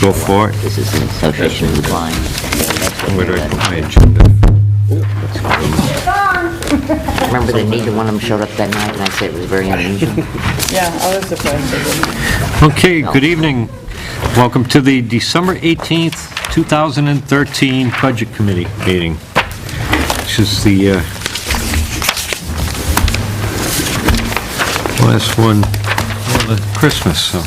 Go for it. This is in association with Blind. Where do I put my agenda? Remember that neither one of them showed up that night, and I said it was very unusual? Yeah, I was surprised they didn't. Okay, good evening. Welcome to the December 18th, 2013 Budget Committee meeting. This is the last one for Christmas, so.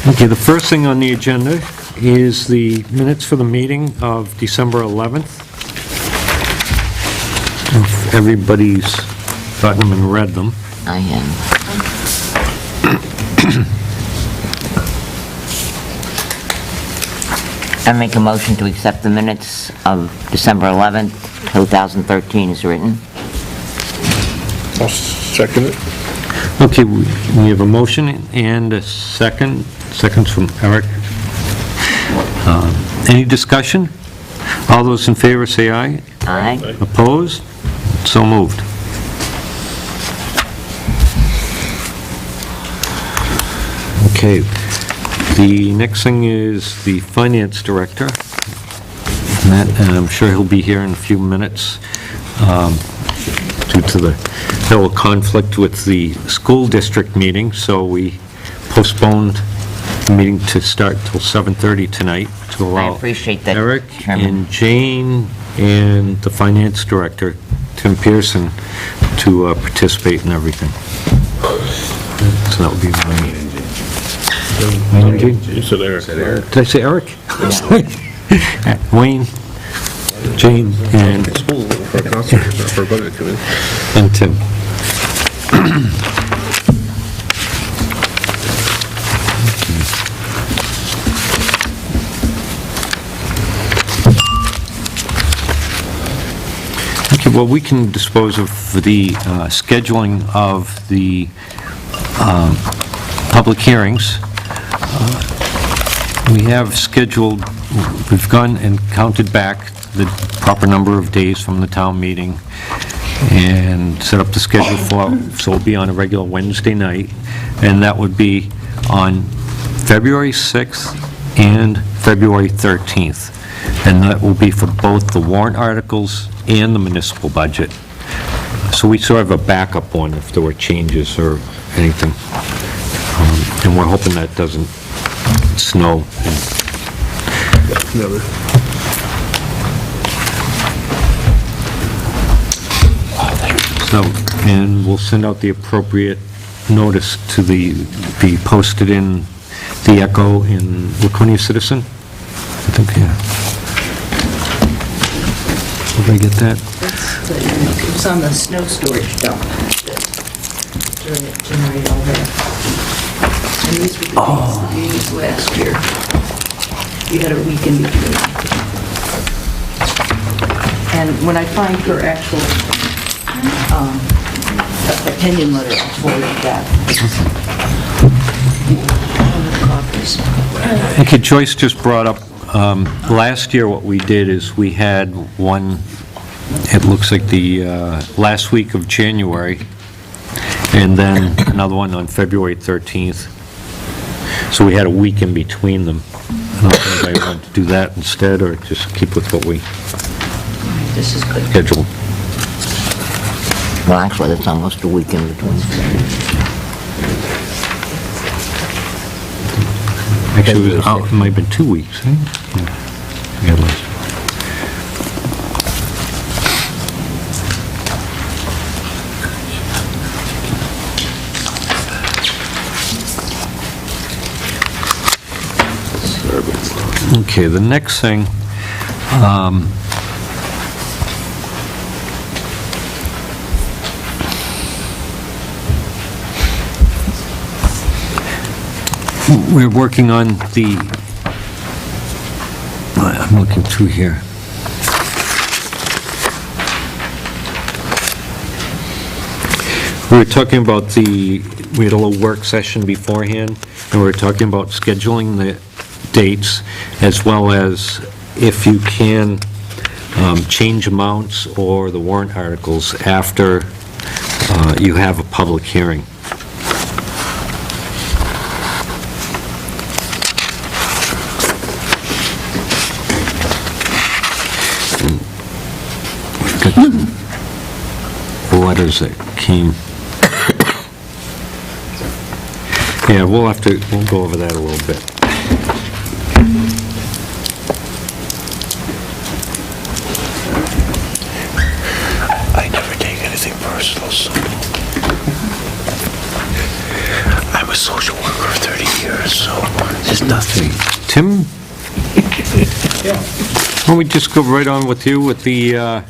Okay, the first thing on the agenda is the minutes for the meeting of December 11th. If everybody's gotten them and read them. I am. I make a motion to accept the minutes of December 11th, 2013 as written. I'll second it. Okay, we have a motion and a second. Seconds from Eric. Any discussion? All those in favor say aye. Aye. Opposed? So moved. Okay, the next thing is the finance director. And I'm sure he'll be here in a few minutes due to the little conflict with the school district meeting, so we postponed the meeting to start till 7:30 tonight to allow I appreciate that, Eric Chairman. and Jane and the finance director, Tim Pearson, to participate in everything. So that would be my... You said Eric. Did I say Eric? Wayne, Jane, and For a concert, not for a budget committee. Tim. Okay, well, we can dispose of the scheduling of the public hearings. We have scheduled, we've gone and counted back the proper number of days from the town meeting and set up the schedule for, so it'll be on a regular Wednesday night, and that would be on February 6th and February 13th. And that will be for both the warrant articles and the municipal budget. So we sort of have a backup one if there were changes or anything. And we're hoping that doesn't snow. Never. So, and we'll send out the appropriate notice to be posted in the Echo in Laconia Citizen. I think, yeah. Did I get that? It was on the snow storage dump. Generate all that. And these were the meetings last year. You had a week in between. And when I find her actual opinion letter, I'll forward it back. Copies. Okay, Joyce just brought up, last year what we did is we had one, it looks like the last week of January, and then another one on February 13th. So we had a week in between them. I don't know if anybody wanted to do that instead, or just keep with what we This is good. scheduled. Well, actually, that's almost a week in between. Actually, it might have been 2 weeks, eh? Yeah, at least. Okay, the next thing, we're working on the, I'm looking through here. We were talking about we had a little work session beforehand, and we were talking about scheduling the dates, as well as if you can change amounts or the warrant articles after you have a public hearing. letters that came. Yeah, we'll go over that a little bit. I never take anything personal, so. I'm a social worker for 30 years, so there's nothing. Tim? Why don't we just go right on with you with the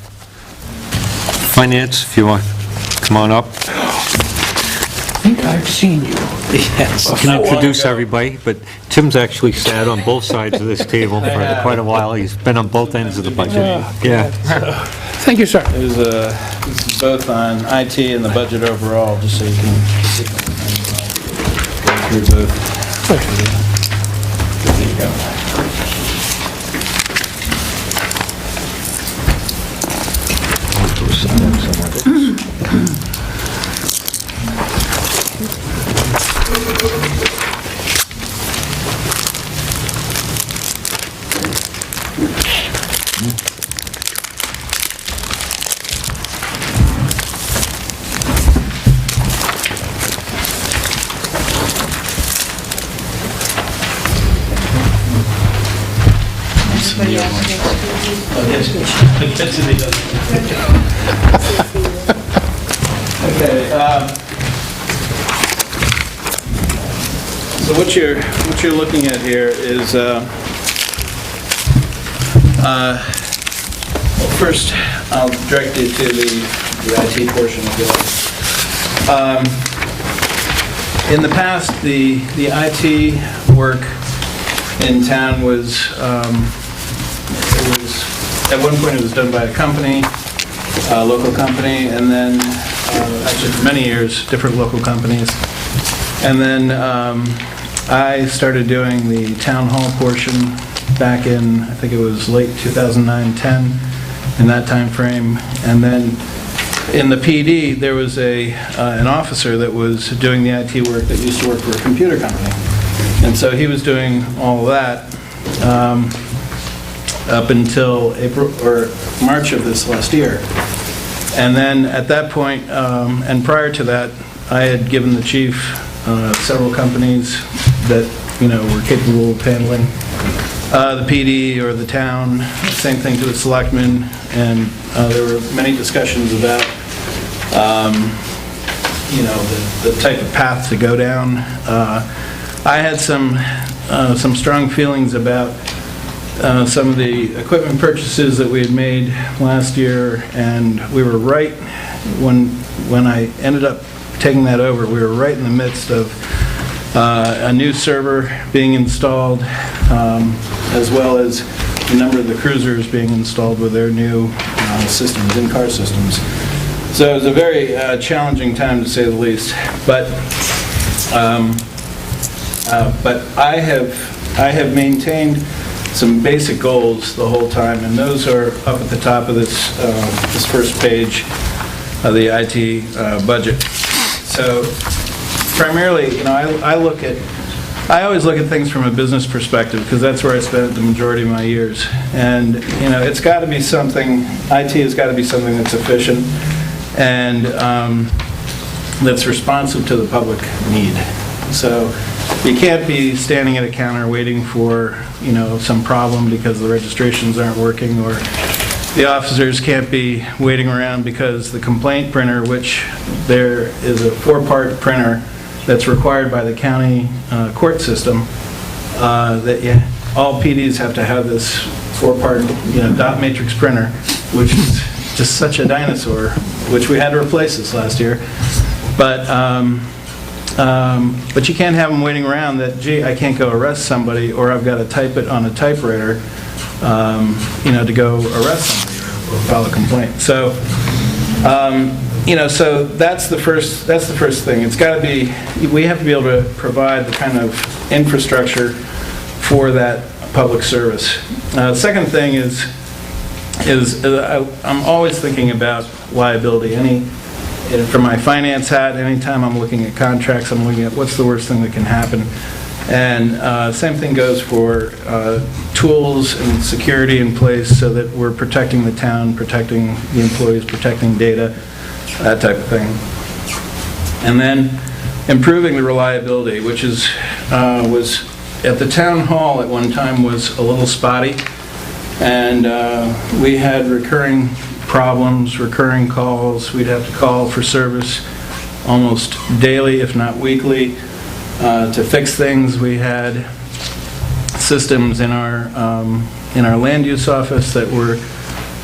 finance, if you want, come on up. I think I've seen you. Yes. I can introduce everybody, but Tim's actually sat on both sides of this table for quite a while. He's been on both ends of the budget. Yeah. Thank you, sir. This is both on IT and the budget overall, just so you can go through both. There you go. Anybody else next to you? Okay, so what you're looking at here is, well, first, I'll direct you to the IT portion of it. In the past, the IT work in town was, at one point it was done by a company, a local company, and then, actually for many years, different local companies. And then I started doing the town hall portion back in, I think it was late 2009-10, in that time frame. And then in the PD, there was an officer that was doing the IT work that used to work for a computer company. And so he was doing all of that up until April or March of this last year. And then at that point, and prior to that, I had given the chief several companies that, were capable of handling the PD or the town, same thing to the selectmen, and there were many discussions about, the type of path to go down. I had some strong feelings about some of the equipment purchases that we had made last year, and we were right when I ended up taking that over, we were right in the midst of a new server being installed, as well as a number of the cruisers being installed with their new systems, in-car systems. So it was a very challenging time, to say the least. But I have maintained some basic goals the whole time, and those are up at the top of this first page of the IT budget. So primarily, I always look at things from a business perspective, because that's where I spent the majority of my years. And it's got to be something. IT has got to be something that's efficient and that's responsive to the public need. So you can't be standing at a counter waiting for, some problem because the registrations aren't working, or the officers can't be waiting around because the complaint printer, which there is a 4-part printer that's required by the county court system, that all PDs have to have this 4-part, dot matrix printer, which is just such a dinosaur, which we had to replace this last year. But you can't have them waiting around that, gee, I can't go arrest somebody, or I've got to type it on a typewriter, to go arrest somebody or file a complaint. So, so that's the first thing. It's got to be, we have to be able to provide the kind of infrastructure for that public service. Second thing is I'm always thinking about liability. From my finance hat, anytime I'm looking at contracts, I'm looking at what's the worst thing that can happen. And same thing goes for tools and security in place so that we're protecting the town, protecting the employees, protecting data. that type of thing. And then improving the reliability, which was at the town hall at one time was a little spotty, and we had recurring problems, recurring calls. We'd have to call for service almost daily, if not weekly, to fix things. We had systems in our land use office that were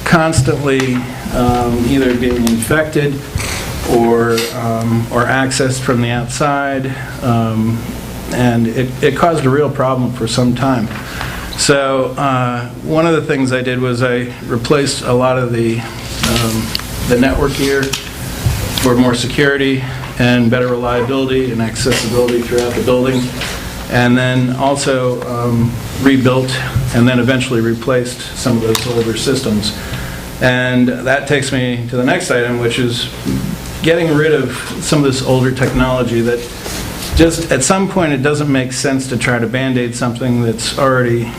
constantly either being infected or accessed from the outside, and it caused a real problem for some time. So one of the things I did was I replaced a lot of the network gear for more security and better reliability and accessibility throughout the building, and then also rebuilt and then eventually replaced some of those older systems. And that takes me to the next item, which is getting rid of some of this older technology that just at some point it doesn't make sense to try to band-aid something that's already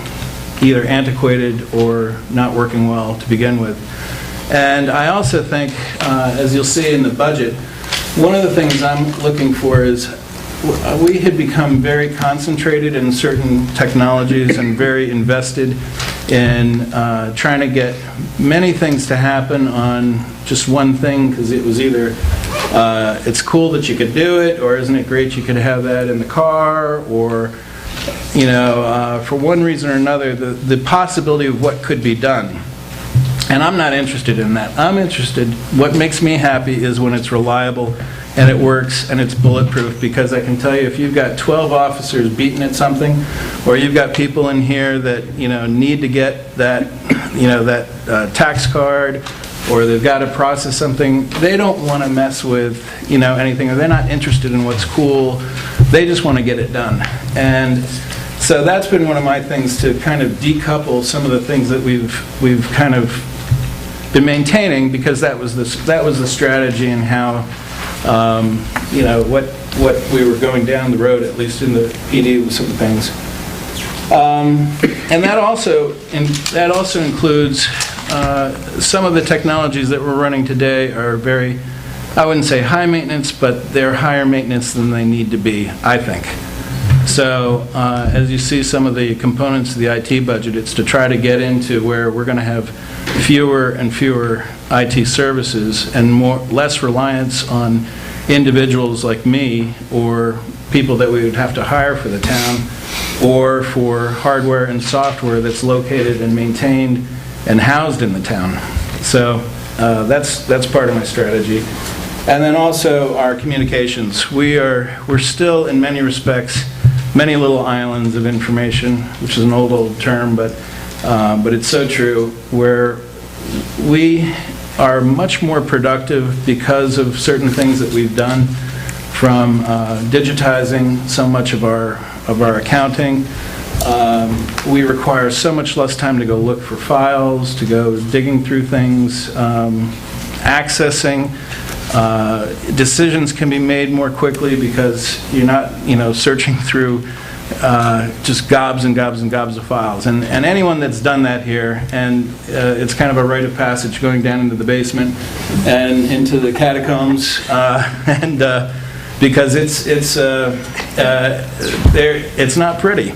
either antiquated or not working well to begin with. And I also think, as you'll see in the budget, one of the things I'm looking for is we had become very concentrated in certain technologies and very invested in trying to get many things to happen on just one thing, because it was either it's cool that you could do it, or isn't it great you could have that in the car, or for one reason or another, the possibility of what could be done. And I'm not interested in that. I'm interested, what makes me happy is when it's reliable and it works and it's bulletproof, because I can tell you, if you've got 12 officers beating at something, or you've got people in here that need to get that tax card, or they've got to process something, they don't want to mess with anything, or they're not interested in what's cool. They just want to get it done. And so that's been one of my things, to kind of decouple some of the things that we've kind of been maintaining, because that was the strategy and how what we were going down the road, at least in the PD, with some things. And that also includes some of the technologies that we're running today are very, I wouldn't say high maintenance, but they're higher maintenance than they need to be, I think. So as you see some of the components of the IT budget, it's to try to get into where we're going to have fewer and fewer IT services and less reliance on individuals like me or people that we would have to hire for the town, or for hardware and software that's located and maintained and housed in the town. So that's part of my strategy. And then also our communications. We're still, in many respects, many little islands of information, which is an old term, but it's so true, where we are much more productive because of certain things that we've done, from digitizing so much of our accounting. We require so much less time to go look for files, to go digging through things, accessing. Decisions can be made more quickly because you're not, searching through just gobs and gobs and gobs of files. And anyone that's done that here, and it's kind of a rite of passage going down into the basement and into the catacombs, because it's not pretty.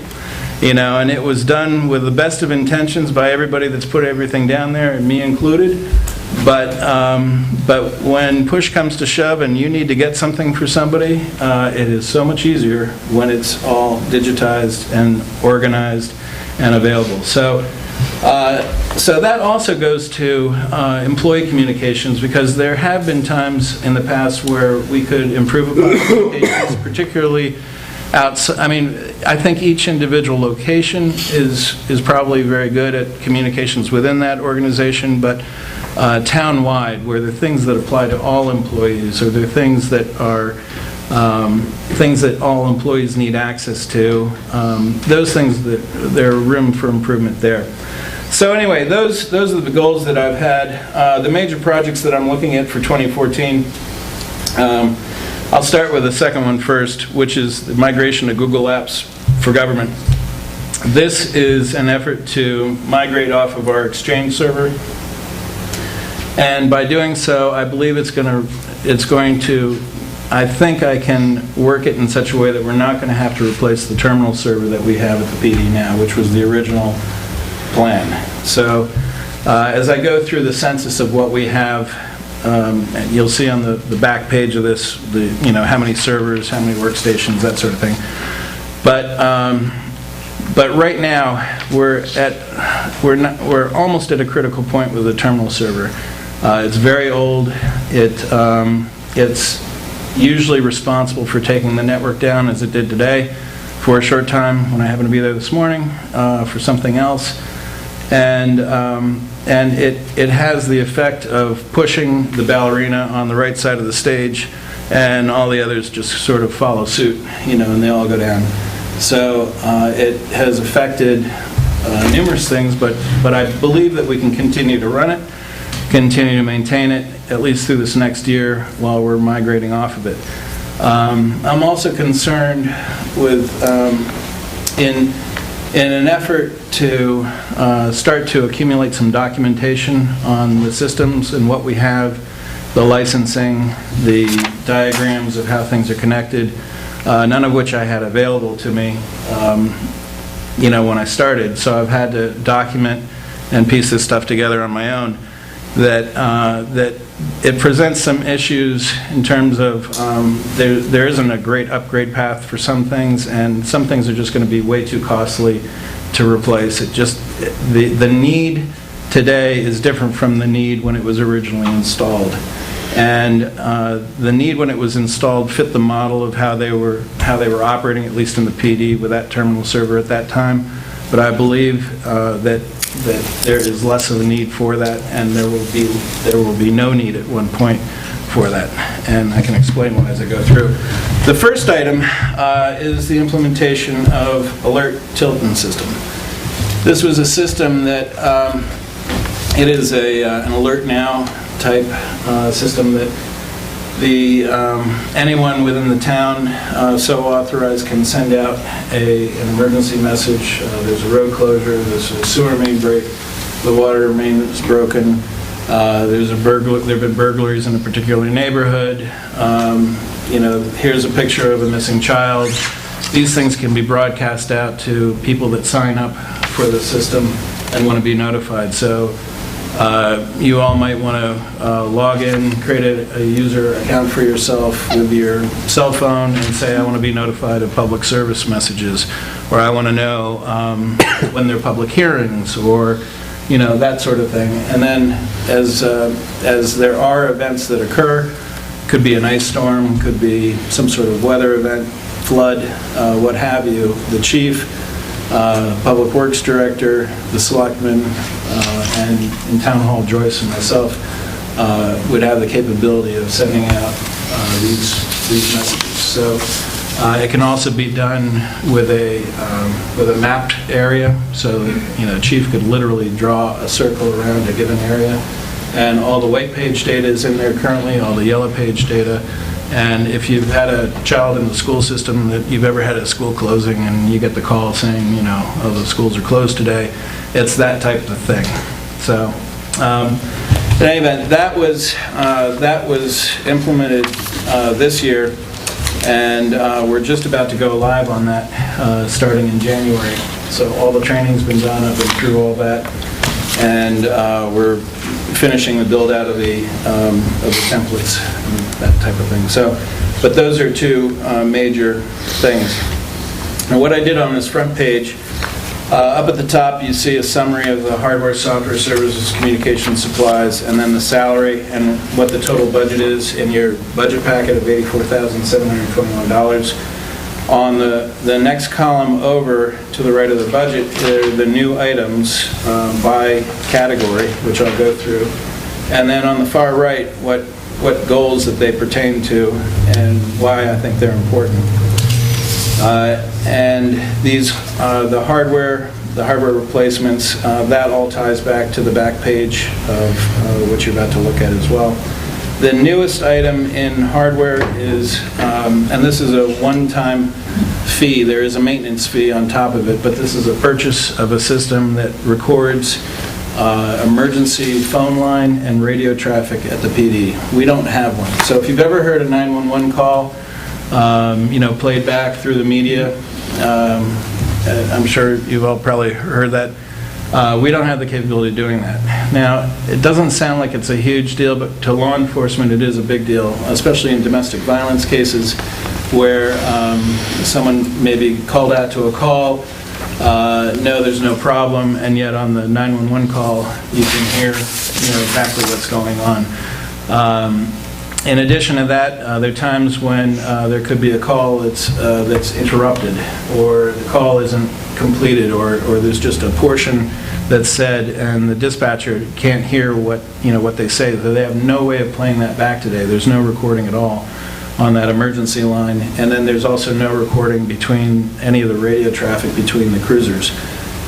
And it was done with the best of intentions by everybody that's put everything down there, and me included. But when push comes to shove and you need to get something for somebody, it is so much easier when it's all digitized and organized and available. So that also goes to employee communications, because there have been times in the past where we could improve upon communications, particularly outside. I mean, I think each individual location is probably very good at communications within that organization, but town-wide, where there are things that apply to all employees, or there are things that are things that all employees need access to, those things, that there are room for improvement there. So anyway, those are the goals that I've had. The major projects that I'm looking at for 2014, I'll start with the second one first, which is the migration to Google Apps for Government. This is an effort to migrate off of our Exchange server And by doing so, I believe it's going to, I think I can work it in such a way that we're not going to have to replace the terminal server that we have at the PD now, which was the original plan. So as I go through the census of what we have, and you'll see on the back page of this, how many servers, how many workstations, that sort of thing. But right now, we're almost at a critical point with the terminal server. It's very old. It's usually responsible for taking the network down, as it did today, for a short time when I happened to be there this morning for something else. And it has the effect of pushing the ballerina on the right side of the stage, and all the others just sort of follow suit, and they all go down. So it has affected numerous things, but I believe that we can continue to run it, continue to maintain it, at least through this next year while we're migrating off of it. I'm also concerned with, in an effort to start to accumulate some documentation on the systems and what we have, the licensing, the diagrams of how things are connected, none of which I had available to me when I started. So I've had to document and piece this stuff together on my own. That it presents some issues in terms of there isn't a great upgrade path for some things, and some things are just going to be way too costly to replace. The need today is different from the need when it was originally installed. And the need when it was installed fit the model of how they were operating, at least in the PD, with that terminal server at that time. But I believe that there is less of a need for that, and there will be no need at one point for that. And I can explain why as I go through. The first item is the implementation of Alert Tilton system. This was a system that it is an Alert Now type system that anyone within the town so authorized can send out an emergency message. There's a road closure, there's a sewer main break, the water main is broken, there have been burglaries in a particular neighborhood, here's a picture of a missing child. These things can be broadcast out to people that sign up for the system and want to be notified. So you all might want to log in, create a user account for yourself with your cell phone and say, I want to be notified of public service messages, or I want to know when there are public hearings, or that sort of thing. And then as there are events that occur, could be an ice storm, could be some sort of weather event, flood, what have you, the chief, Public Works Director, the Selectman, and in Town Hall Joyce and myself would have the capability of sending out these messages. So it can also be done with a mapped area, so that, Chief could literally draw a circle around a given area, and all the white page data is in there currently, all the yellow page data. And if you've had a child in the school system that you've ever had a school closing and you get the call saying, oh, the schools are closed today, it's that type of thing. So, in any event, that was implemented this year, and we're just about to go live on that starting in January. So all the training's been done, I've been through all that, and we're finishing the build out of the templates and that type of thing. So, but those are two major things. Now, what I did on this front page, up at the top you see a summary of the hardware, software, services, communication supplies, and then the salary and what the total budget is in your budget packet of $84,721. On the next column over to the right of the budget are the new items by category, which I'll go through. And then on the far right, what goals that they pertain to and why I think they're important. And these, the hardware replacements, that all ties back to the back page of what you're about to look at as well. The newest item in hardware is, and this is a one-time fee, there is a maintenance fee on top of it, but this is a purchase of a system that records emergency phone line and radio traffic at the PD. We don't have one. So if you've ever heard a 911 call, played back through the media, I'm sure you've all probably heard that. We don't have the capability of doing that. Now, it doesn't sound like it's a huge deal, but to law enforcement it is a big deal, especially in domestic violence cases where someone may be called out to a call, no, there's no problem, and yet on the 911 call you can hear exactly what's going on. In addition to that, there are times when there could be a call that's interrupted, or the call isn't completed, or there's just a portion that's said, and the dispatcher can't hear what they say. They have no way of playing that back today. There's no recording at all on that emergency line, and then there's also no recording between any of the radio traffic between the cruisers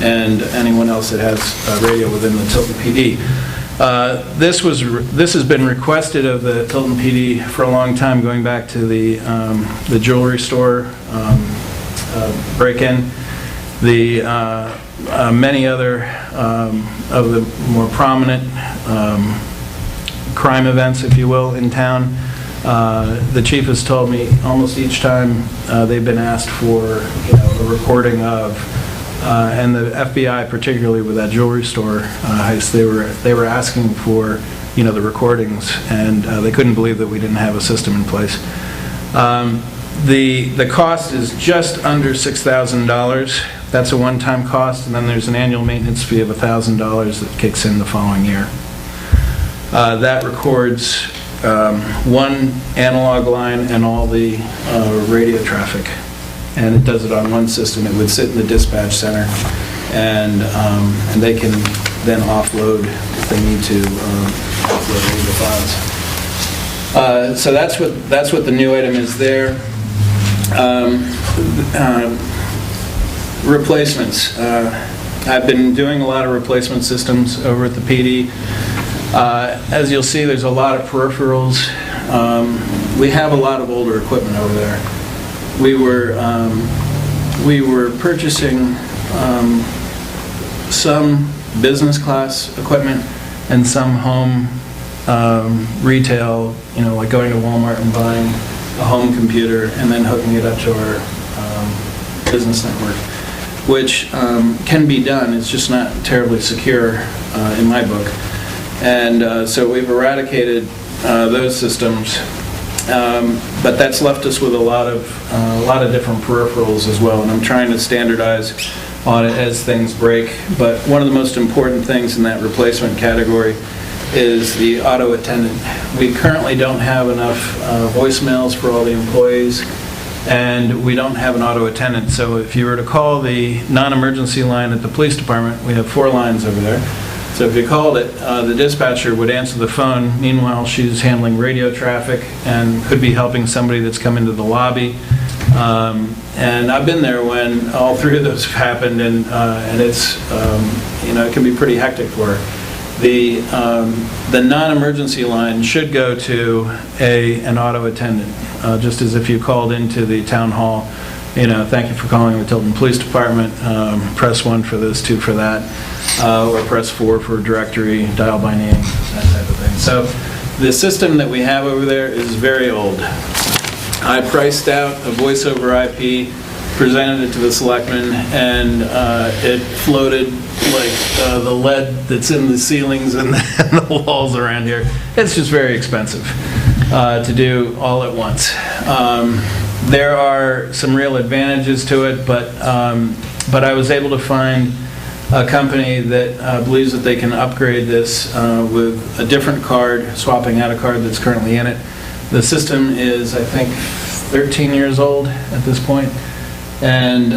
and anyone else that has radio within the Tilton PD. This has been requested of the Tilton PD for a long time, going back to the jewelry store break-in, the many other of the more prominent crime events, if you will, in town. The chief has told me almost each time they've been asked for a recording of. And the FBI, particularly with that jewelry store heist, they were asking for the recordings, and they couldn't believe that we didn't have a system in place. The cost is just under $6,000. That's a one-time cost, and then there's an annual maintenance fee of $1,000 that kicks in the following year. That records one analog line and all the radio traffic. And it does it on one system. It would sit in the dispatch center, and they can then offload if they need to offload any of the files. So that's what the new item is there. Replacements. I've been doing a lot of replacement systems over at the PD. As you'll see, there's a lot of peripherals. We have a lot of older equipment over there. We were purchasing some business class equipment and some home retail, like going to Walmart and buying a home computer and then hooking it up to our business network, which can be done. It's just not terribly secure in my book. And so we've eradicated those systems. But that's left us with a lot of different peripherals as well, and I'm trying to standardize on it as things break. But one of the most important things in that replacement category is the auto attendant. We currently don't have enough voicemails for all the employees, and we don't have an auto attendant. So if you were to call the non-emergency line at the police department, we have 4 lines over there. So if you called it, the dispatcher would answer the phone. Meanwhile, she's handling radio traffic and could be helping somebody that's come into the lobby. And I've been there when all 3 of those have happened, and it's it can be pretty hectic for her. The non-emergency line should go to an auto attendant, just as if you called into the town hall. Thank you for calling the Tilton Police Department. Press 1 for this, 2 for that, or press 4 for directory, dial by name, that type of thing. So the system that we have over there is very old. I priced out a voice over IP, presented it to the selectmen, and it floated like the lead that's in the ceilings and the walls around here. It's just very expensive to do all at once. There are some real advantages to it, but I was able to find a company that believes that they can upgrade this with a different card, swapping out a card that's currently in it. The system is, I think, 13 years old at this point, and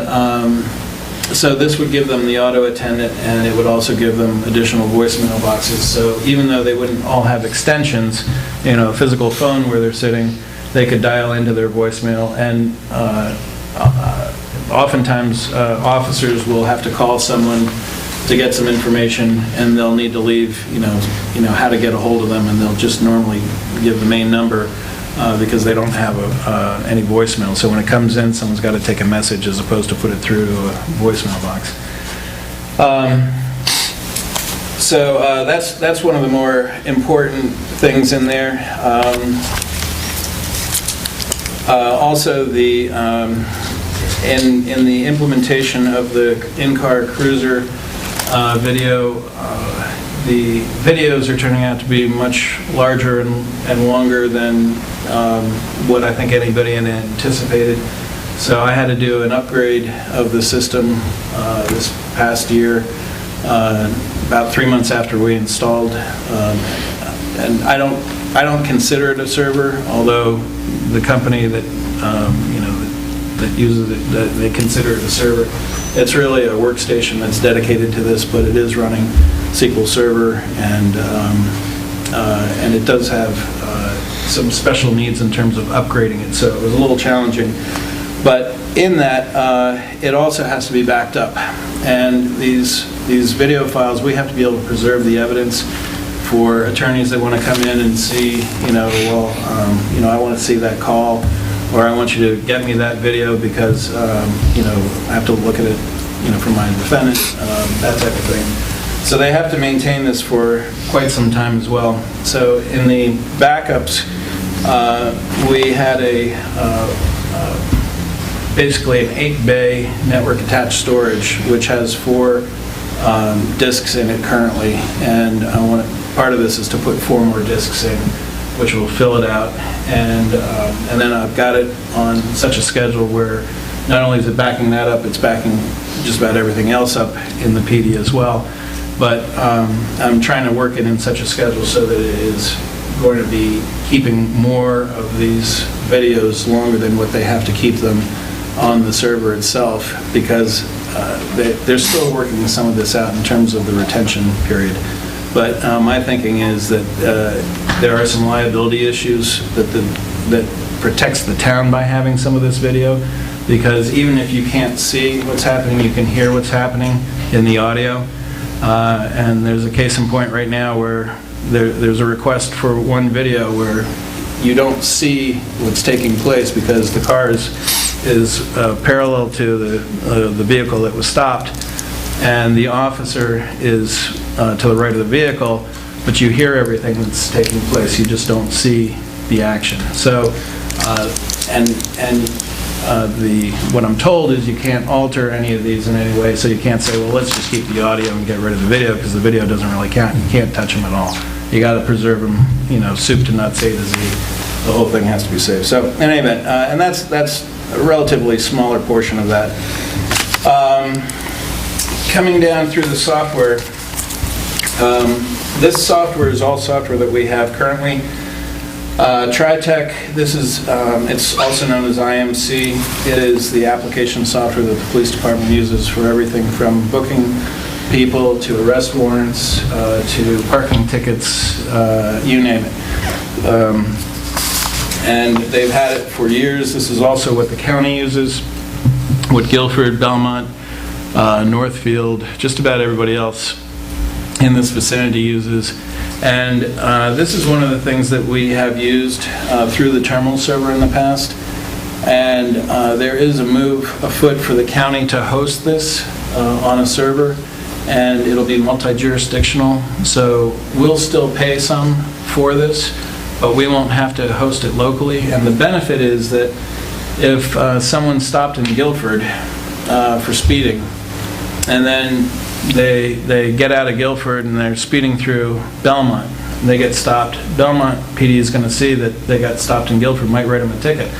so this would give them the auto attendant, and it would also give them additional voicemail boxes. So even though they wouldn't all have extensions, a physical phone where they're sitting, they could dial into their voicemail, and oftentimes officers will have to call someone to get some information, and they'll need to leave, how to get a hold of them, and they'll just normally give the main number because they don't have any voicemail. So when it comes in, someone's got to take a message as opposed to put it through to a voicemail box. So that's one of the more important things in there. Also, in the implementation of the in-car cruiser video, the videos are turning out to be much larger and longer than what I think anybody had anticipated. So I had to do an upgrade of the system this past year, about 3 months after we installed. And I don't consider it a server, although the company that that uses it, they consider it a server. It's really a workstation that's dedicated to this, but it is running SQL Server, and it does have some special needs in terms of upgrading it, so it was a little challenging. But in that, it also has to be backed up, and these video files, we have to be able to preserve the evidence for attorneys that want to come in and see, I want to see that call, or I want you to get me that video because, I have to look at it, for my defendant, that type of thing. So they have to maintain this for quite some time as well. So in the backups, we had basically an 8-bay network attached storage, which has 4 disks in it currently, and part of this is to put 4 more disks in, which will fill it out, and then I've got it on such a schedule where not only is it backing that up, it's backing just about everything else up in the PD as well. But I'm trying to work it in such a schedule so that it is going to be keeping more of these videos longer than what they have to keep them on the server itself, because they're still working some of this out in terms of the retention period. But my thinking is that there are some liability issues that protects the town by having some of this video, because even if you can't see what's happening, you can hear what's happening in the audio. And there's a case in point right now where there's a request for one video where you don't see what's taking place because the car is parallel to the vehicle that was stopped, and the officer is to the right of the vehicle, but you hear everything that's taking place. You just don't see the action. So, what I'm told is you can't alter any of these in any way, so you can't say, well, let's just keep the audio and get rid of the video, because the video doesn't really count. You can't touch them at all. You got to preserve them, soup to nuts, A to Z. The whole thing has to be saved. So, in any event, and that's a relatively smaller portion of that. Coming down through the software, this software is all software that we have currently. TriTech, this is, it's also known as IMC. It is the application software that the police department uses for everything from booking people to arrest warrants to parking tickets, you name it. And they've had it for years. This is also what the county uses, what Guilford, Belmont, Northfield, just about everybody else in this vicinity uses. And this is one of the things that we have used through the terminal server in the past. And there is a move afoot for the county to host this on a server, and it'll be multi-jurisdictional. So we'll still pay some for this, but we won't have to host it locally. And the benefit is that if someone stopped in Guilford for speeding, and then they get out of Guilford and they're speeding through Belmont, and they get stopped, Belmont PD is going to see that they got stopped in Guilford, might write them a ticket.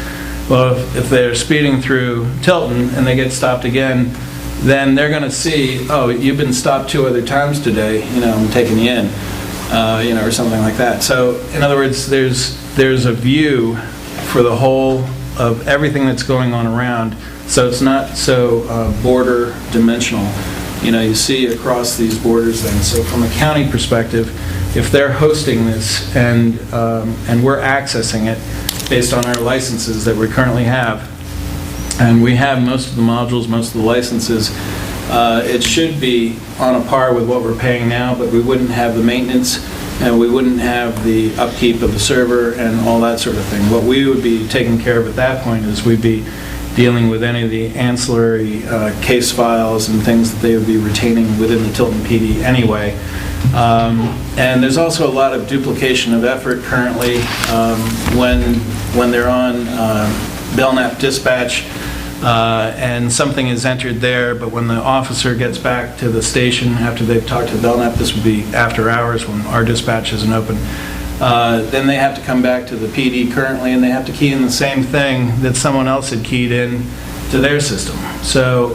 Well, if they're speeding through Tilton and they get stopped again, then they're going to see, oh, you've been stopped 2 other times today, I'm taking you in. Or something like that. So, in other words, there's a view for the whole of everything that's going on around, so it's not so border dimensional. You see across these borders then. So from a county perspective, if they're hosting this and we're accessing it based on our licenses that we currently have, and we have most of the modules, most of the licenses, it should be on a par with what we're paying now, but we wouldn't have the maintenance and we wouldn't have the upkeep of the server and all that sort of thing. What we would be taking care of at that point is we'd be dealing with any of the ancillary case files and things that they would be retaining within the Tilton PD anyway. And there's also a lot of duplication of effort currently when they're on Belknap dispatch, and something is entered there, but when the officer gets back to the station after they've talked to Belknap, this would be after hours when our dispatch isn't open, then they have to come back to the PD currently, and they have to key in the same thing that someone else had keyed in to their system. So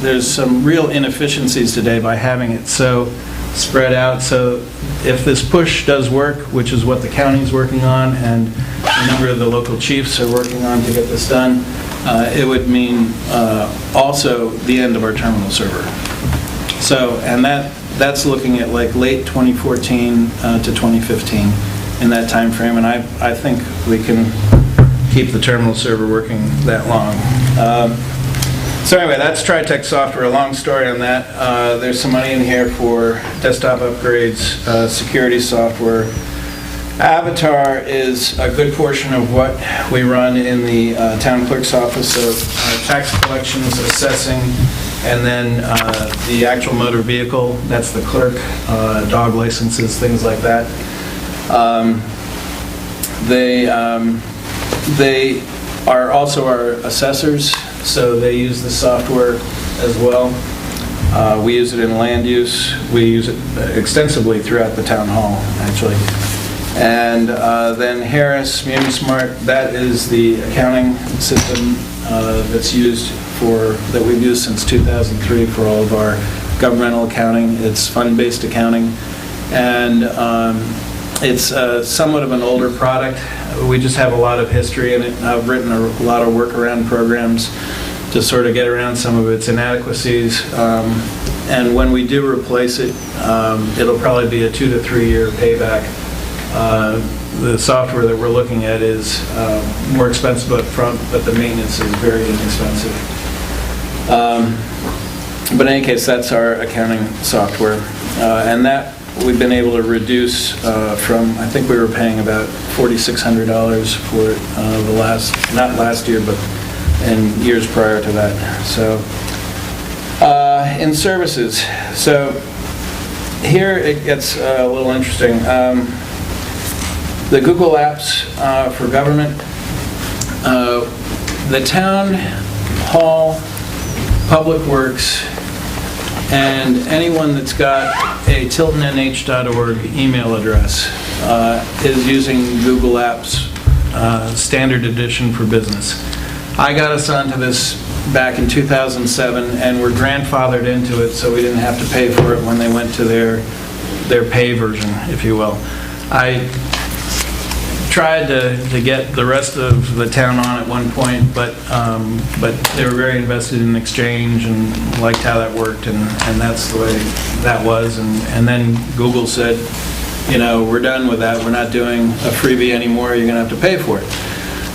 there's some real inefficiencies today by having it so spread out. So if this push does work, which is what the county's working on, and a number of the local chiefs are working on to get this done, it would mean also the end of our terminal server. So, and that's looking at like late 2014 to 2015 in that time frame, and I think we can keep the terminal server working that long. So anyway, that's Tritech software. A long story on that. There's some money in here for desktop upgrades, security software. Avatar is a good portion of what we run in the town clerk's office, so tax collections, assessing, and then the actual motor vehicle, that's the clerk, dog licenses, things like that. They are also our assessors, so they use the software as well. We use it in land use. We use it extensively throughout the town hall, actually. And then Harris, MuniSmart, that is the accounting system that's used that we've used since 2003 for all of our governmental accounting. It's fund-based accounting, and it's somewhat of an older product. We just have a lot of history in it. I've written a lot of workaround programs to sort of get around some of its inadequacies. And when we do replace it, it'll probably be a 2 to 3 year payback. The software that we're looking at is more expensive up front, but the maintenance is very inexpensive. But in any case, that's our accounting software. And that we've been able to reduce from, I think we were paying about $4,600 for it not last year, but in years prior to that. So, in services, so here it gets a little interesting. The Google Apps for government, the town hall, public works, and anyone that's got a tiltonnh.org email address is using Google Apps Standard Edition for Business. I got us onto this back in 2007, and we're grandfathered into it, so we didn't have to pay for it when they went to their pay version, if you will. I tried to get the rest of the town on at one point, but they were very invested in Exchange and liked how that worked, and that's the way that was. And then Google said, you know, we're done with that. We're not doing a freebie anymore. You're going to have to pay for it.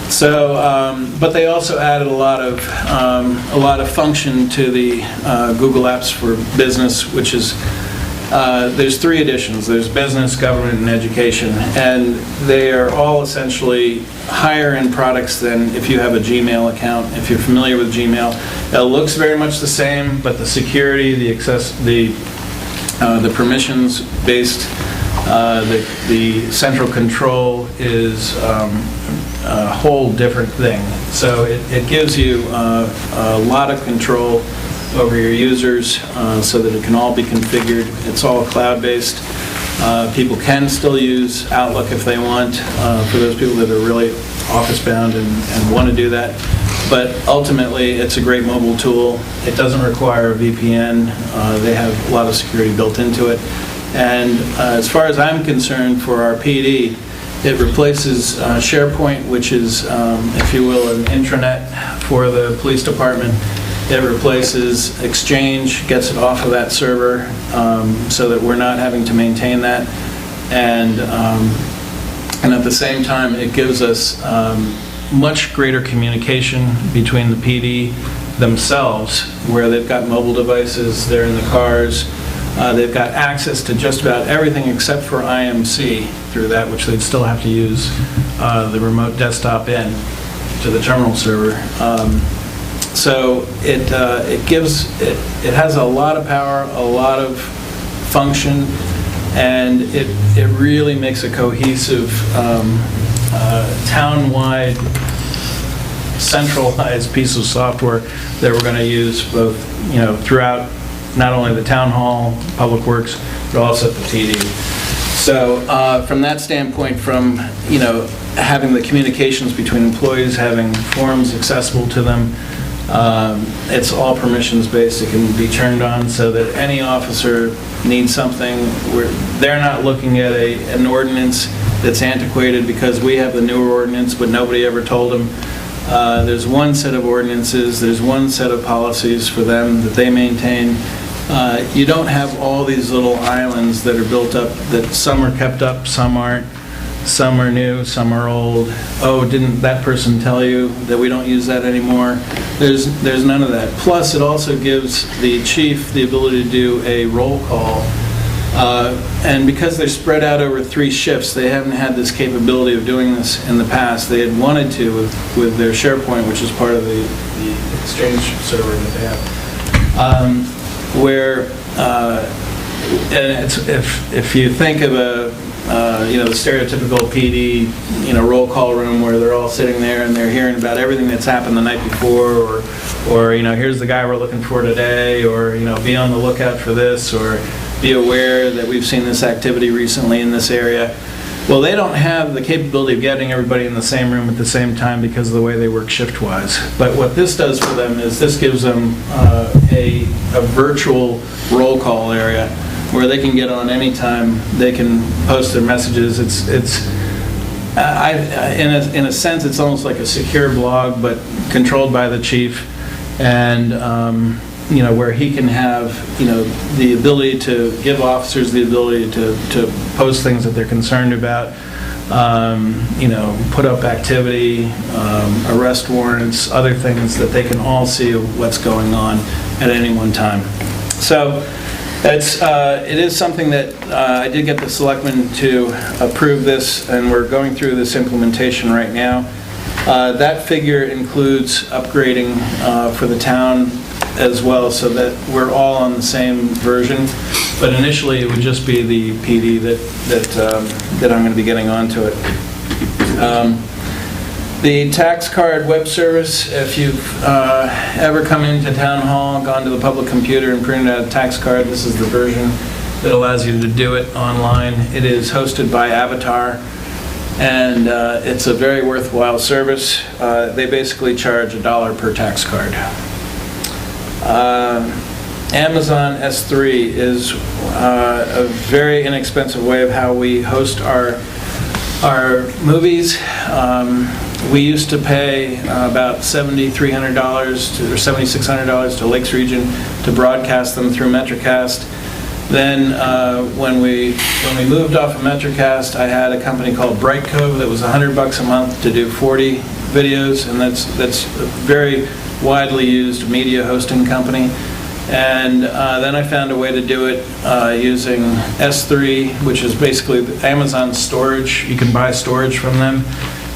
So, but they also added a lot of function to the Google Apps for Business, which is there's 3 editions. There's business, government, and education, and they are all essentially higher end products than if you have a Gmail account. If you're familiar with Gmail, it looks very much the same, but the security, the permissions based, the central control is a whole different thing. So it gives you a lot of control over your users so that it can all be configured. It's all cloud-based. People can still use Outlook if they want, for those people that are really office-bound and want to do that. But ultimately, it's a great mobile tool. It doesn't require a VPN. They have a lot of security built into it. And as far as I'm concerned, for our PD, it replaces SharePoint, which is, if you will, an intranet for the police department. It replaces Exchange, gets it off of that server, so that we're not having to maintain that. And at the same time, it gives us much greater communication between the PD themselves, where they've got mobile devices, they're in the cars, they've got access to just about everything except for IMC through that, which they'd still have to use the remote desktop in to the terminal server. So it has a lot of power, a lot of function, and it really makes a cohesive, town-wide, centralized piece of software that we're going to use both, throughout not only the town hall, public works, but also at the PD. So from that standpoint, from, having the communications between employees, having forms accessible to them, it's all permissions-based. It can be turned on so that any officer needs something, they're not looking at an ordinance that's antiquated because we have the newer ordinance, but nobody ever told them. There's one set of ordinances, there's one set of policies for them that they maintain. You don't have all these little islands that are built up, that some are kept up, some aren't, some are new, some are old. Oh, didn't that person tell you that we don't use that anymore? There's none of that. Plus, it also gives the chief the ability to do a roll call. And because they're spread out over 3 shifts, they haven't had this capability of doing this in the past. They had wanted to with their SharePoint, which is part of the Exchange server that they have. And if you think of the stereotypical PD, roll call room where they're all sitting there and they're hearing about everything that's happened the night before, or here's the guy we're looking for today, or, be on the lookout for this, or be aware that we've seen this activity recently in this area. Well, they don't have the capability of getting everybody in the same room at the same time because of the way they work shift-wise. But what this does for them is this gives them a virtual roll call area where they can get on anytime. They can post their messages. In a sense, it's almost like a secure blog, but controlled by the chief, and where he can have the ability to give officers the ability to post things that they're concerned about, put up activity, arrest warrants, other things that they can all see what's going on at any one time. So it is something that I did get the selectmen to approve this, and we're going through this implementation right now. That figure includes upgrading for the town as well, so that we're all on the same version. But initially, it would just be the PD that I'm going to be getting onto it. The tax card web service, if you've ever come into town hall, gone to the public computer and printed out a tax card, this is the version that allows you to do it online. It is hosted by Avatar, and it's a very worthwhile service. They basically charge $1 per tax card. Amazon S3 is a very inexpensive way of how we host our movies. We used to pay about $7,300 or $7,600 to Lakes Region to broadcast them through Metrocast. Then when we moved off of Metrocast, I had a company called Brightcove that was $100 a month to do 40 videos, and that's a very widely used media hosting company. And then I found a way to do it using S3, which is basically Amazon storage. You can buy storage from them.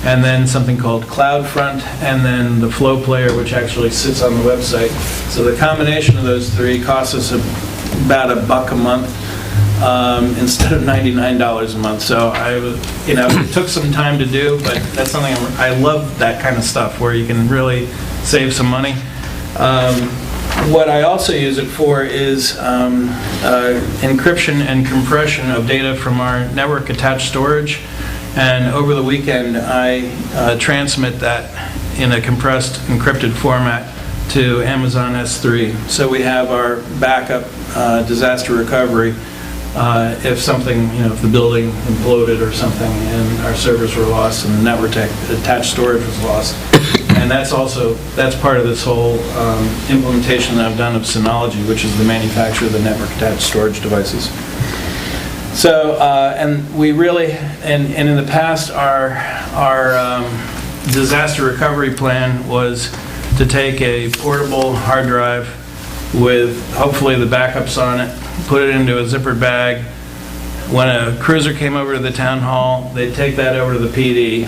And then something called CloudFront, and then the Flow Player, which actually sits on the website. So the combination of those 3 costs us about $1 a month instead of $99 a month. So it took some time to do, but that's something I love, that kind of stuff where you can really save some money. What I also use it for is encryption and compression of data from our network attached storage. And over the weekend, I transmit that in a compressed, encrypted format to Amazon S3. So we have our backup disaster recovery if something, if the building imploded or something and our servers were lost and the network attached storage was lost. And that's part of this whole implementation that I've done of Synology, which is the manufacturer of the network attached storage devices. So, and we really, and in the past, our disaster recovery plan was to take a portable hard drive with hopefully the backups on it, put it into a zippered bag. When a cruiser came over to the town hall, they'd take that over to the PD.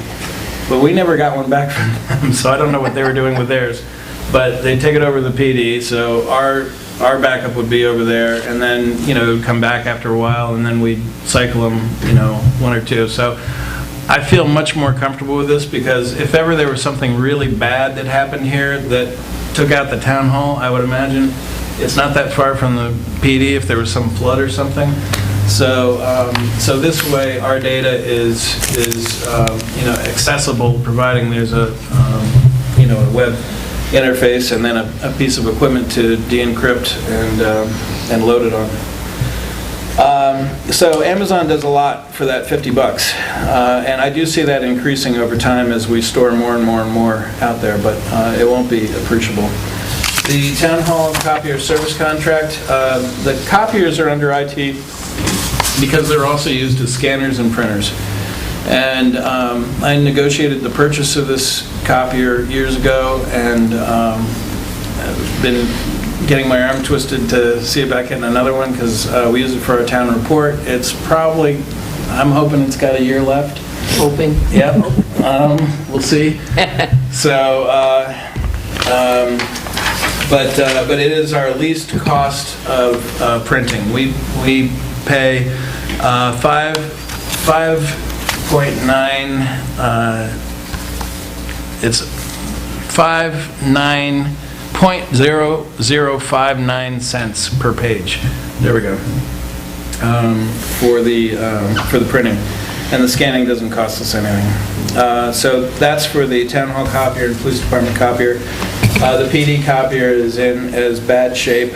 But we never got one back from them, so I don't know what they were doing with theirs. But they take it over to the PD, so our our backup would be over there, and then, it would come back after a while, and then we'd cycle them, one or two. So I feel much more comfortable with this, because if ever there was something really bad that happened here that took out the town hall, I would imagine, it's not that far from the PD if there was some flood or something. So, so this way, our data is accessible, providing there's a web interface and then a piece of equipment to de-encrypt and load it on. So Amazon does a lot for that $50, and I do see that increasing over time as we store more and more and more out there, but it won't be appreciable. The Town Hall Copier Service Contract, the copiers are under IT because they're also used as scanners and printers. And I negotiated the purchase of this copier years ago, and I've been getting my arm twisted to see about getting another one, because we use it for our town report. It's probably, I'm hoping it's got a year left. Hoping. Yep. We'll see. So, but it is our least cost of printing. We pay 5.9. It's 0.0059 cents per page. There we go. For the printing, and the scanning doesn't cost us anything. So that's for the town hall copier and police department copier. The PD copier is in as bad shape,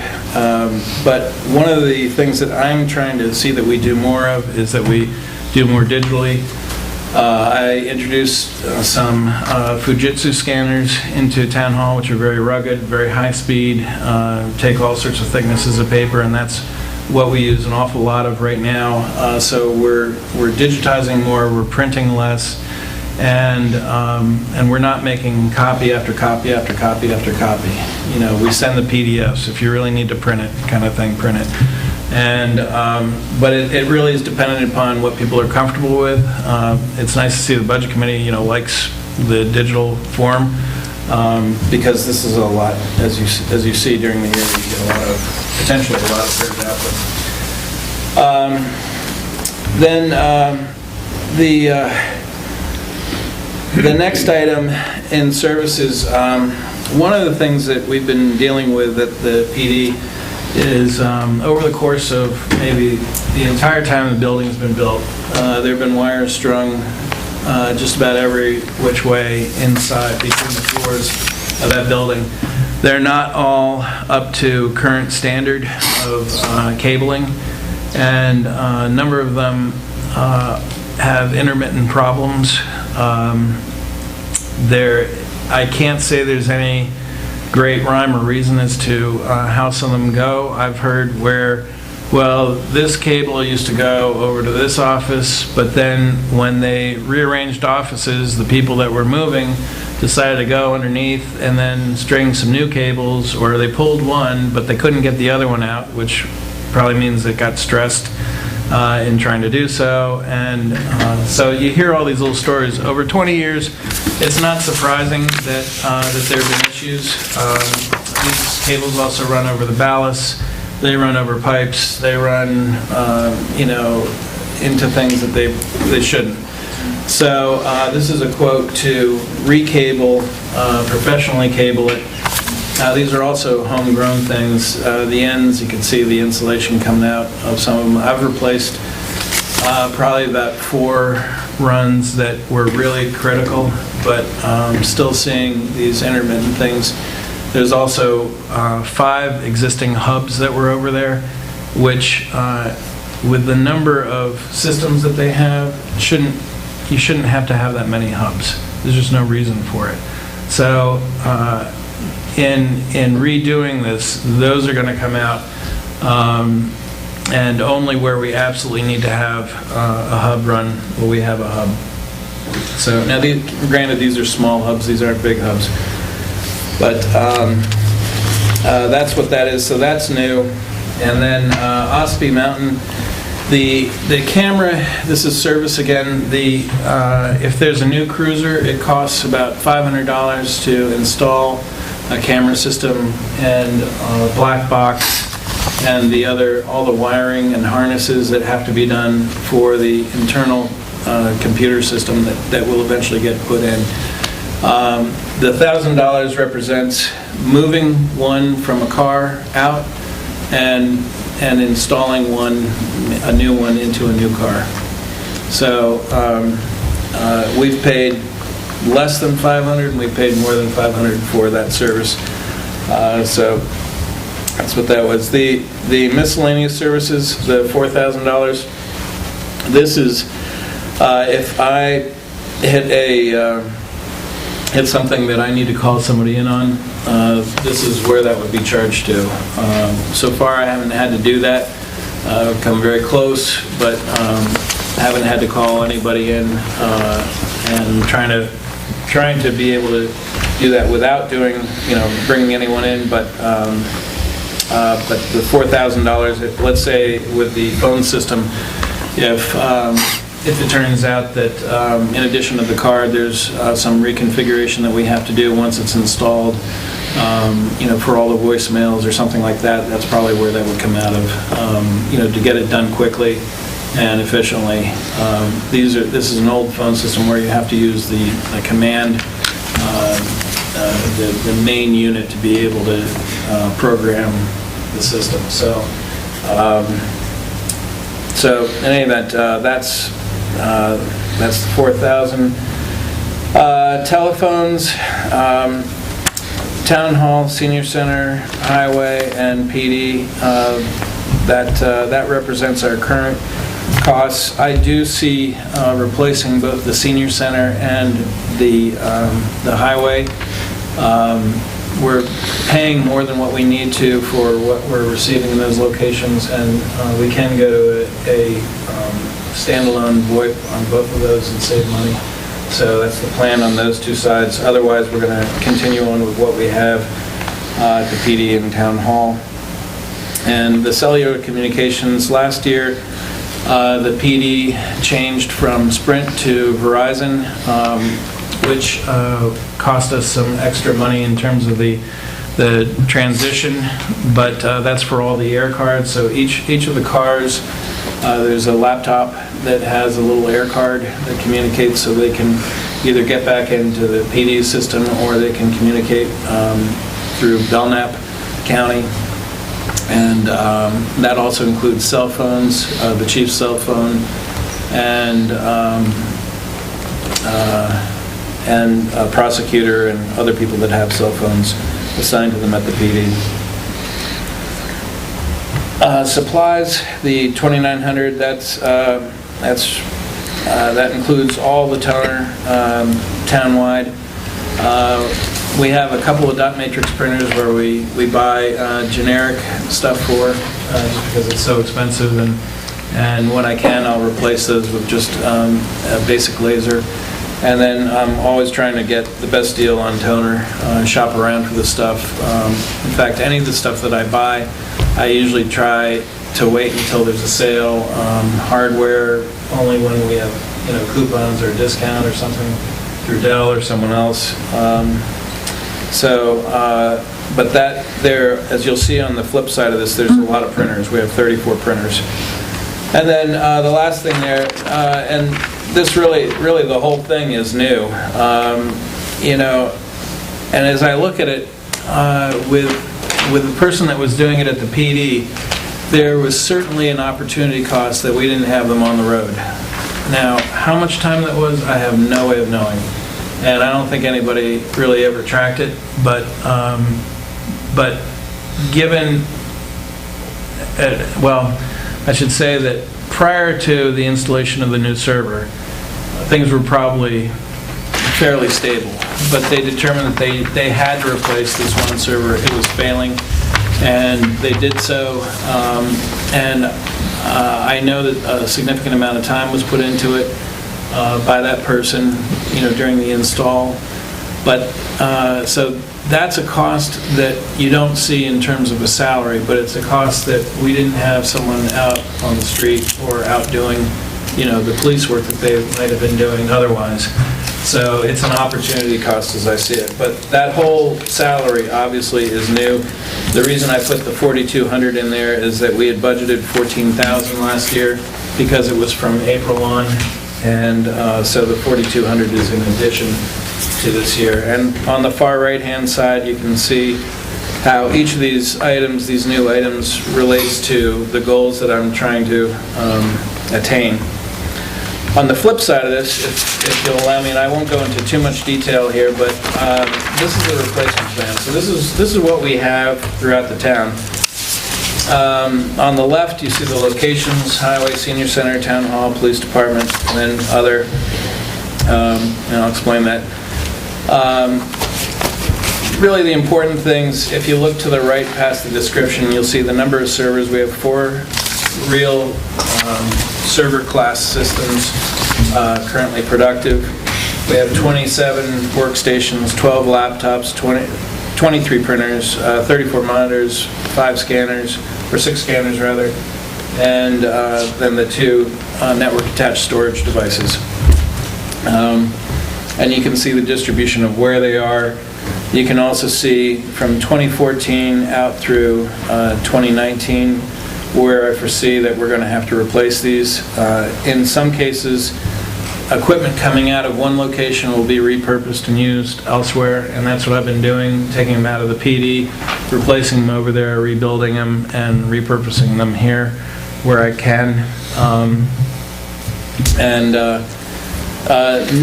but one of the things that I'm trying to see that we do more of is that we do more digitally. I introduced some Fujitsu scanners into Town Hall, which are very rugged, very high speed, take all sorts of thicknesses of paper, and that's what we use an awful lot of right now. So we're digitizing more, we're printing less, and we're not making copy after copy after copy after copy. We send the PDFs. If you really need to print it, kind of thing, print it. And but it really is dependent upon what people are comfortable with. It's nice to see the budget committee, likes the digital form, because this is a lot, as you see during the year, you get potentially a lot of printed output. Then the next item in services, one of the things that we've been dealing with at the PD is over the course of maybe the entire time the building's been built, there have been wires strung just about every which way inside between the floors of that building. They're not all up to current standard of cabling, and a number of them have intermittent problems. I can't say there's any great rhyme or reason as to how some of them go. I've heard where, well, this cable used to go over to this office, but then when they rearranged offices, the people that were moving decided to go underneath and then string some new cables, or they pulled one, but they couldn't get the other one out, which probably means it got stressed in trying to do so. And so you hear all these little stories. Over 20 years, it's not surprising that there have been issues. These cables also run over the ballast. They run over pipes. They run, into things that they shouldn't. So this is a quote to recable, professionally cable it. These are also homegrown things. The ends, you can see the insulation coming out of some of them. I've replaced probably about 4 runs that were really critical, but still seeing these intermittent things. There's also 5 existing hubs that were over there, which with the number of systems that they have, you shouldn't have to have that many hubs. There's just no reason for it. So in redoing this, those are going to come out, and only where we absolutely need to have a hub run will we have a hub. So now, granted, these are small hubs; these aren't big hubs, but that's what that is. So that's new. And then Ospey Mountain, the camera. This is service again. If there's a new cruiser, it costs about $500 to install a camera system and a black box, and all the wiring and harnesses that have to be done for the internal computer system that will eventually get put in. The $1,000 represents moving one from a car out and installing a new one into a new car. So we've paid less than $500, and we paid more than $500 for that service. So that's what that was. The miscellaneous services, the $4,000. This is if I hit something that I need to call somebody in on. This is where that would be charged to. So far, I haven't had to do that. I've come very close, but haven't had to call anybody in, and trying to be able to do that without bringing anyone in. But the $4,000, let's say with the phone system, if it turns out that in addition to the card, there's some reconfiguration that we have to do once it's installed, for all the voicemails or something like that, that's probably where that would come out of, to get it done quickly and efficiently. This is an old phone system where you have to use the command, the main unit to be able to program the system. So in any event, that's the $4,000. Telephones, Town Hall, Senior Center, Highway, and PD. That represents our current costs. I do see replacing both the Senior Center and the Highway. We're paying more than what we need to for what we're receiving in those locations, and we can go to a standalone VoIP on both of those and save money. So that's the plan on those two sides. Otherwise, we're going to continue on with what we have at the PD and Town Hall. And the cellular communications, last year, the PD changed from Sprint to Verizon, which cost us some extra money in terms of the transition, but that's for all the air cards. So each of the cars, there's a laptop that has a little air card that communicates, so they can either get back into the PD system or they can communicate through Belknap County. And that also includes cell phones, the chief's cell phone, and a prosecutor and other people that have cell phones assigned to them at the PD. Supplies, the $2,900. That includes all the toner townwide. We have a couple of dot matrix printers where we buy generic stuff for, just because it's so expensive, and when I can, I'll replace those with just a basic laser. And then I'm always trying to get the best deal on toner, shop around for the stuff. In fact, any of the stuff that I buy, I usually try to wait until there's a sale. Hardware, only when we have coupons or a discount or something through Dell or someone else. But that there, as you'll see on the flip side of this, there's a lot of printers. We have 34 printers. And then the last thing there, and this really the whole thing is new, and as I look at it, with the person that was doing it at the PD, there was certainly an opportunity cost that we didn't have them on the road. Now, how much time that was, I have no way of knowing, and I don't think anybody really ever tracked it, but given, I should say that prior to the installation of the new server, things were probably fairly stable, but they determined that they had to replace this one server. It was failing, and they did so, and I know that a significant amount of time was put into it by that person, during the install, but so that's a cost that you don't see in terms of a salary, but it's a cost that we didn't have someone out on the street or out doing the police work that they might have been doing otherwise. So it's an opportunity cost as I see it. But that whole salary obviously is new. The reason I put the 4,200 in there is that we had budgeted 14,000 last year because it was from April on, and so the 4,200 is in addition to this year. And on the far right-hand side, you can see how each of these items, these new items, relates to the goals that I'm trying to attain. On the flip side of this, if you'll allow me, and I won't go into too much detail here, but this is the replacement plan. So this is what we have throughout the town. On the left, you see the locations: Highway, Senior Center, Town Hall, Police Department, and then other, and I'll explain that. Really the important things, if you look to the right past the description, you'll see the number of servers. We have 4 real server class systems currently productive. We have 27 workstations, 12 laptops, 23 printers, 34 monitors, 5 scanners, or 6 scanners rather, and then the 2 network attached storage devices. And you can see the distribution of where they are. You can also see from 2014 out through 2019 where I foresee that we're going to have to replace these. In some cases, equipment coming out of one location will be repurposed and used elsewhere, and that's what I've been doing, taking them out of the PD, replacing them over there, rebuilding them, and repurposing them here where I can.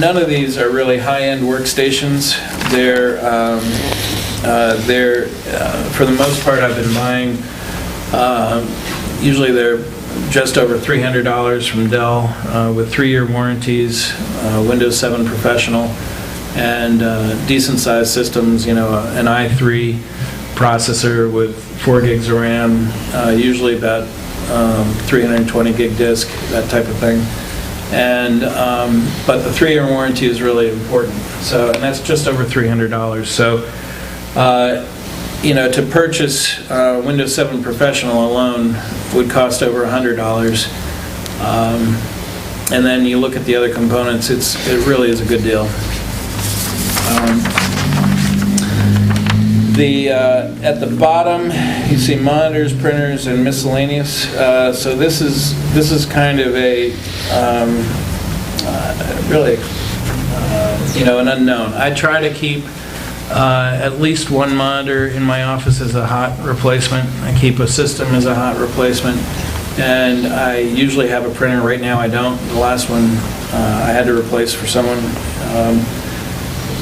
None of these are really high-end workstations. They're for the most part, I've been buying, usually they're just over $300 from Dell with 3-year warranties, Windows 7 Professional, and decent-sized systems, an i3 processor with 4 gigs of RAM, usually about 320 gig disk, that type of thing. And but the 3-year warranty is really important. So, and that's just over $300. So, to purchase Windows 7 Professional alone would cost over $100. And then you look at the other components, it really is a good deal. At the bottom, you see monitors, printers, and miscellaneous. So this is kind of a really an unknown. I try to keep at least one monitor in my office as a hot replacement. I keep a system as a hot replacement, and I usually have a printer. Right now I don't. The last one I had to replace for someone.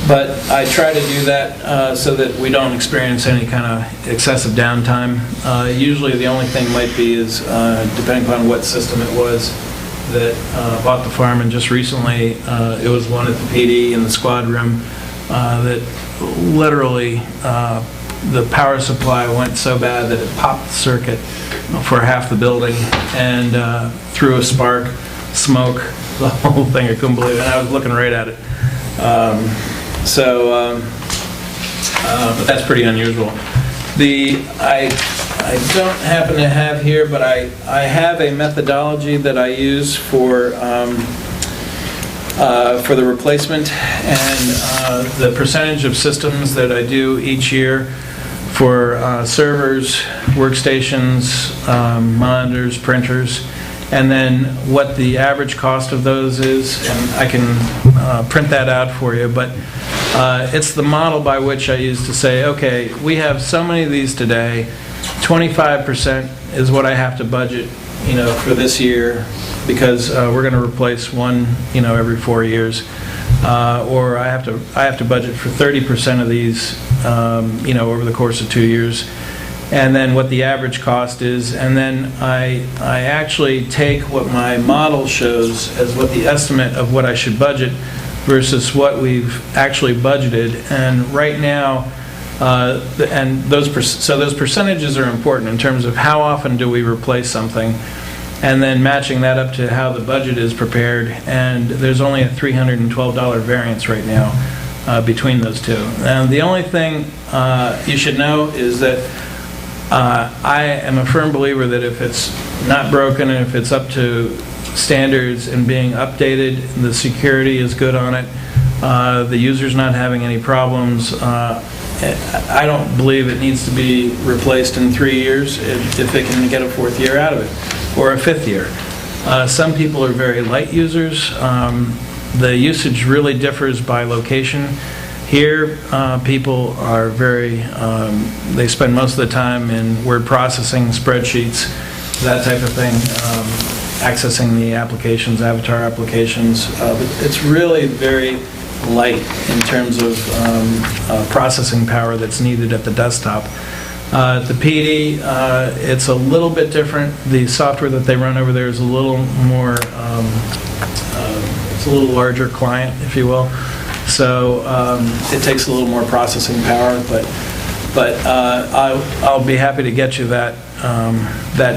But I try to do that so that we don't experience any kind of excessive downtime. Usually the only thing might be is, depending upon what system it was, that bought the farm, and just recently it was one at the PD in the squad room that literally the power supply went so bad that it popped the circuit for half the building and threw a spark, smoke, the whole thing. I couldn't believe it. And I was looking right at it. But that's pretty unusual. I don't happen to have here, but I have a methodology that I use for the replacement, and the percentage of systems that I do each year for servers, workstations, monitors, printers, and then what the average cost of those is, and I can print that out for you, but it's the model by which I use to say, okay, we have so many of these today, 25% is what I have to budget, for this year, because we're going to replace one, every 4 years, or I have to budget for 30% of these, over the course of 2 years, and then what the average cost is, and then I actually take what my model shows as what the estimate of what I should budget versus what we've actually budgeted. And right now, those percentages are important in terms of how often do we replace something, and then matching that up to how the budget is prepared. And there's only a $312 variance right now between those two. And the only thing you should know is that I am a firm believer that if it's not broken and if it's up to standards and being updated. The security is good on it. The user's not having any problems. I don't believe it needs to be replaced in 3 years if it can get a 4th year out of it, or a 5th year. Some people are very light users. The usage really differs by location. Here, people are they spend most of the time in word processing, spreadsheets, that type of thing, accessing the applications, avatar applications. But it's really very light in terms of processing power that's needed at the desktop. The PD, it's a little bit different. The software that they run over there is a little more, it's a little larger client, if you will. So it takes a little more processing power, but I'll be happy to get you that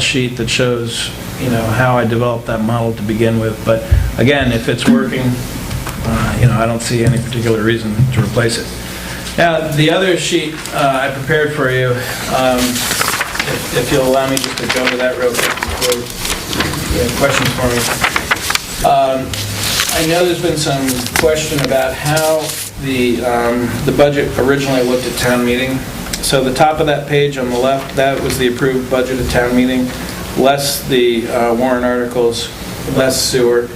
sheet that shows, how I developed that model to begin with. But again, if it's working, I don't see any particular reason to replace it. Now, the other sheet I prepared for you, if you'll allow me just to go to that real quick before you have questions for me. I know there's been some question about how the budget originally looked at town meeting. So the top of that page on the left, that was the approved budget at town meeting, less the warrant articles, less sewer.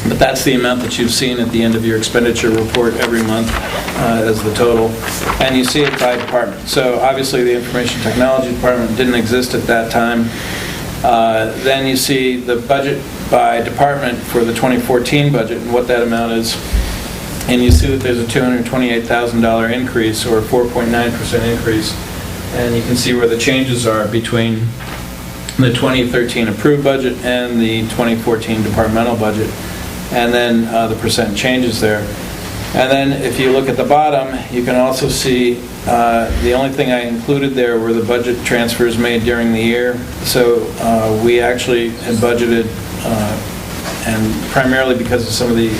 But that's the amount that you've seen at the end of your expenditure report every month as the total. And you see it by department. So obviously the Information Technology Department didn't exist at that time. Then you see the budget by department for the 2014 budget and what that amount is. And you see that there's a $228,000 increase, or a 4.9% increase. And you can see where the changes are between the 2013 approved budget and the 2014 departmental budget. And then the percent changes there. And then if you look at the bottom, you can also see the only thing I included there were the budget transfers made during the year. So we actually had budgeted, and primarily because of some of the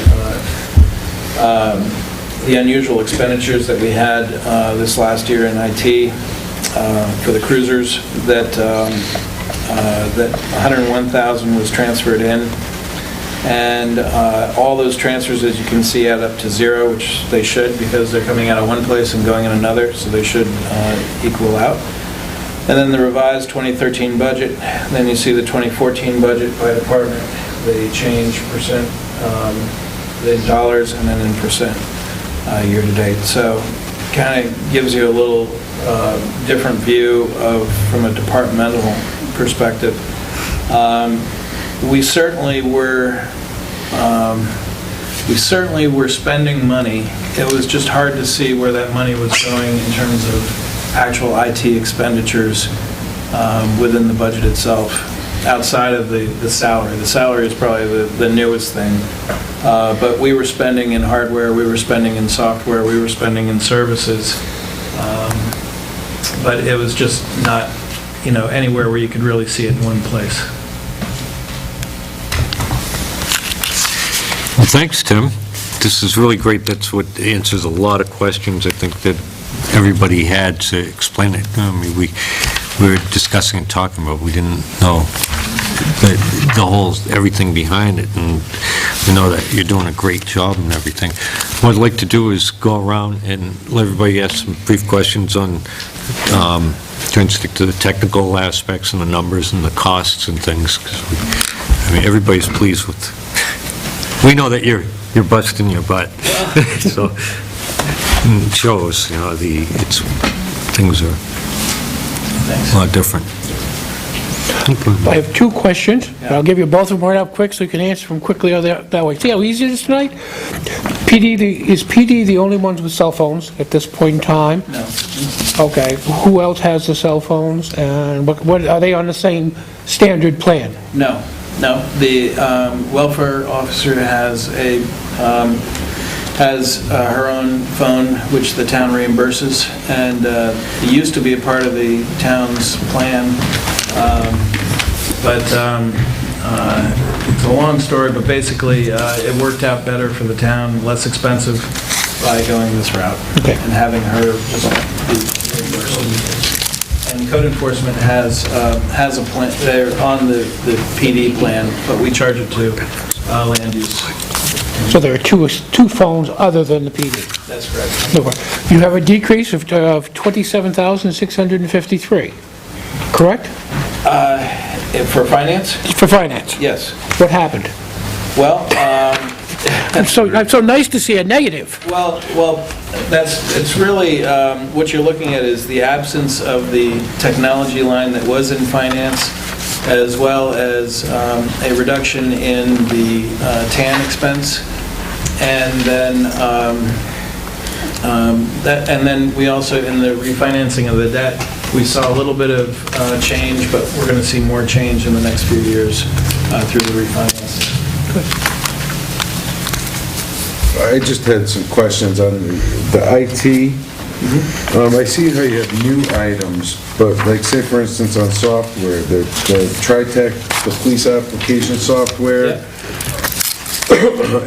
unusual expenditures that we had this last year in IT for the cruisers, that $101,000 was transferred in. And all those transfers, as you can see, add up to zero, which they should, because they're coming out of one place and going in another, so they should equal out. And then the revised 2013 budget, then you see the 2014 budget by department, the change percent, the dollars, and then in percent year to date. So kind of gives you a little different view from a departmental perspective. We certainly were spending money. It was just hard to see where that money was going in terms of actual IT expenditures within the budget itself, outside of the salary. The salary is probably the newest thing. But we were spending in hardware, we were spending in software, we were spending in services. But it was just not, anywhere where you could really see it in one place. Well, thanks, Tim. This is really great. That's what answers a lot of questions I think that everybody had to explain it. I mean, we were discussing and talking about, we didn't know the whole, everything behind it, and we know that you're doing a great job and everything. What I'd like to do is go around and let everybody ask some brief questions on, trying to stick to the technical aspects and the numbers and the costs and things, because everybody's pleased with. We know that you're busting your butt, so it shows. Things are a lot different. I have two questions. I'll give you both of them right up quick so you can answer them quickly that way. See how easy it is tonight? Is PD the only ones with cell phones at this point in time? No. Okay. Who else has the cell phones, and what are they on the same standard plan? No. The welfare officer has her own phone, which the town reimburses, and it used to be a part of the town's plan, but it's a long story, but basically it worked out better for the town, less expensive by going this route, Okay. and having her just be reimbursed. and code enforcement has a plan, they're on the PD plan, but we charge it to land use. So there are two phones other than the PD? That's correct. You have a decrease of $27,653, correct? For finance? For finance? Yes. What happened? Well, It's so nice to see a negative. Well, it's really, what you're looking at is the absence of the technology line that was in finance, as well as a reduction in the TAN expense, and then we also, in the refinancing of the debt, we saw a little bit of change, but we're going to see more change in the next few years through the refinancing. Good. I just had some questions on the IT. I see how you have new items, but like say for instance on software, the TriTech, the police application software,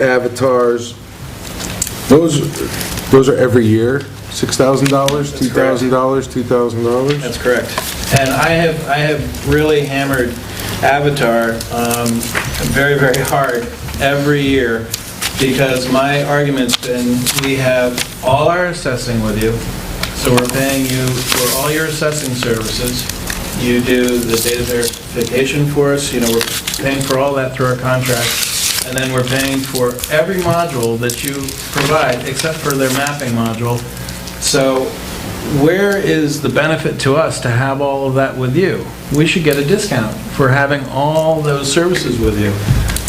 avatars, those are every year? $6,000, $2,000, $2,000? That's correct. And I have really hammered Avatar very, very hard every year, because my argument's been, we have all our assessing with you, so we're paying you for all your assessing services. You do the data verification for us, we're paying for all that through our contract, and then we're paying for every module that you provide, except for their mapping module. So where is the benefit to us to have all of that with you? We should get a discount for having all those services with you.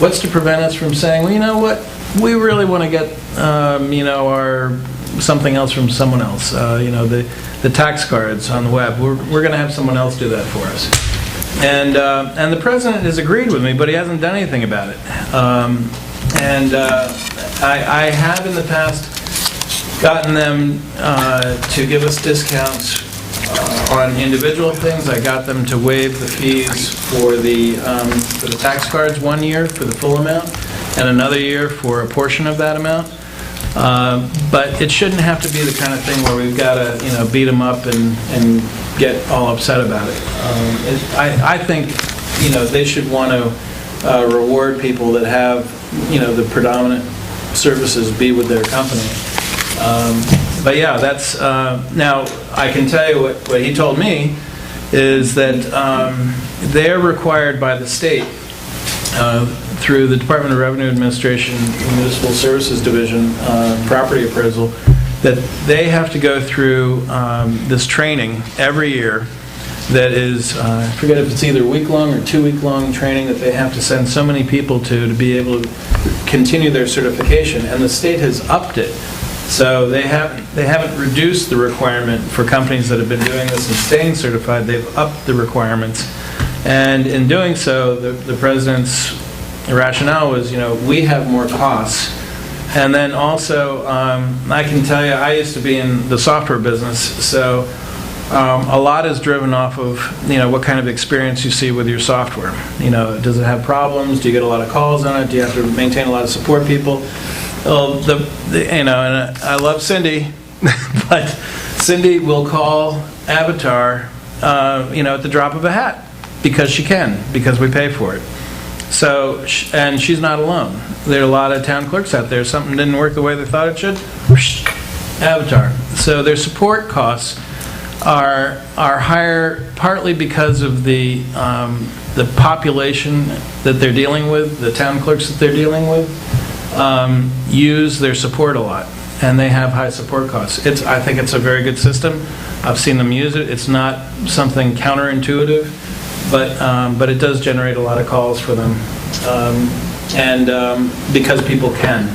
What's to prevent us from saying, well, you know what? We really want to get, our something else from someone else. The tax cards on the web. We're going to have someone else do that for us. And the president has agreed with me, but he hasn't done anything about it. I have in the past gotten them to give us discounts on individual things. I got them to waive the fees for the tax cards 1 year for the full amount, and another year for a portion of that amount. But it shouldn't have to be the kind of thing where we've got to, beat them up and get all upset about it. I think, they should want to reward people that have, the predominant services be with their company. But yeah, that's, now, I can tell you what he told me is that they're required by the state through the Department of Revenue Administration Municipal Services Division property appraisal, that they have to go through this training every year that is, I forget if it's either week-long or 2-week-long training that they have to send so many people to be able to continue their certification, and the state has upped it. So they haven't reduced the requirement for companies that have been doing this and staying certified. They've upped the requirements. And in doing so, the president's rationale was, we have more costs. And then also, I can tell you, I used to be in the software business, so a lot is driven off of, what kind of experience you see with your software. Does it have problems? Do you get a lot of calls on it? Do you have to maintain a lot of support people? Well, and I love Cindy, but Cindy will call Avatar, at the drop of a hat, because she can, because we pay for it. So, and she's not alone. There are a lot of town clerks out there. Something didn't work the way they thought it should. Avatar. So their support costs are higher, partly because of the population that they're dealing with, the town clerks that they're dealing with. Use their support a lot, and they have high support costs. I think it's a very good system. I've seen them use it. It's not something counterintuitive, but it does generate a lot of calls for them, because people can.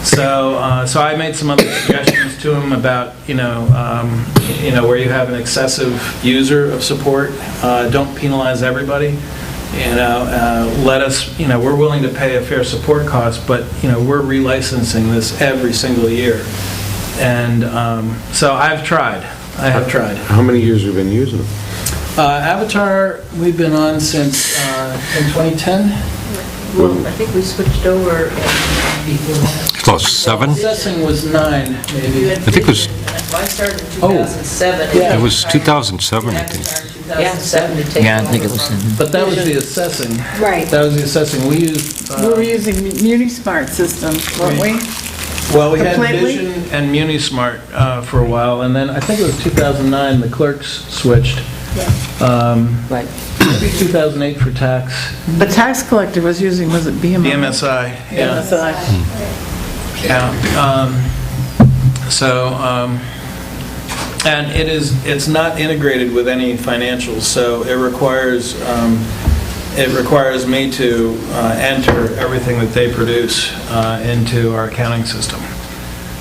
So I made some other suggestions to them about where you have an excessive user of support. Don't penalize everybody. Let us, we're willing to pay a fair support cost, but, we're relicensing this every single year. And so I have tried. How many years have you been using them? Avatar, we've been on since in 2010. Well, I think we switched over before that. Close, 7? Assessing was 9, maybe. I think it was Well, I started in 2007. Yeah. It was 2007, I think. 2007 to take Yeah, I over think it was from- in- But that was the assessing. Right. That was the assessing. We used, We were using MuniSmart systems, weren't we? well, we had Completely? Vision and MuniSmart for a while, and then I think it was 2009, the clerks switched. Right. Maybe 2008 for tax, The tax collector was using, was it BMI? BMSI, yeah. BMSI. Yeah. And it's not integrated with any financials, so it requires me to enter everything that they produce into our accounting system.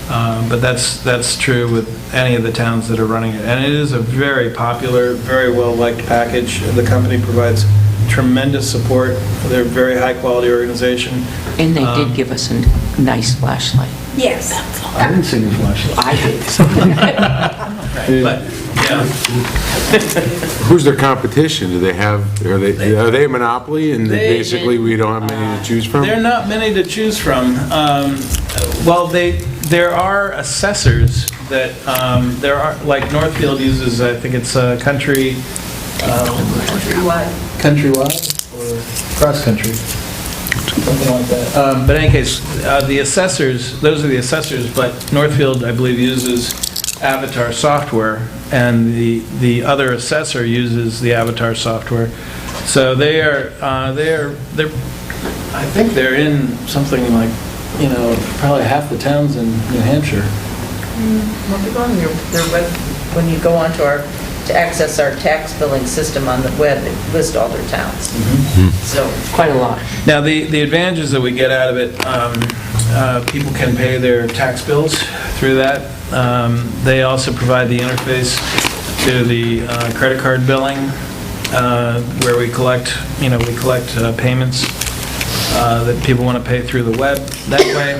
But that's true with any of the towns that are running it. And it is a very popular, very well-liked package. The company provides tremendous support. They're a very high-quality organization. And they did give us a nice flashlight. Yes. I didn't see the flashlight. I did. But, yeah. Who's their competition? Do they have, are they a monopoly and They- basically we don't have many to choose from? There are not many to choose from. Well, there are assessors that, there are, like Northfield uses, I think it's Countrywide or Cross Country, something like that. But in any case, the assessors, those are the assessors, but Northfield, I believe, uses Avatar software, and the other assessor uses the Avatar software. So they're I think they're in something like, probably half the towns in New Hampshire. Well, they go on their web, when you go onto to access our tax billing system on the web, it lists all their towns. So, Quite a lot. Now, the advantages that we get out of it, people can pay their tax bills through that. They also provide the interface to the credit card billing, where we collect payments that people want to pay through the web that way.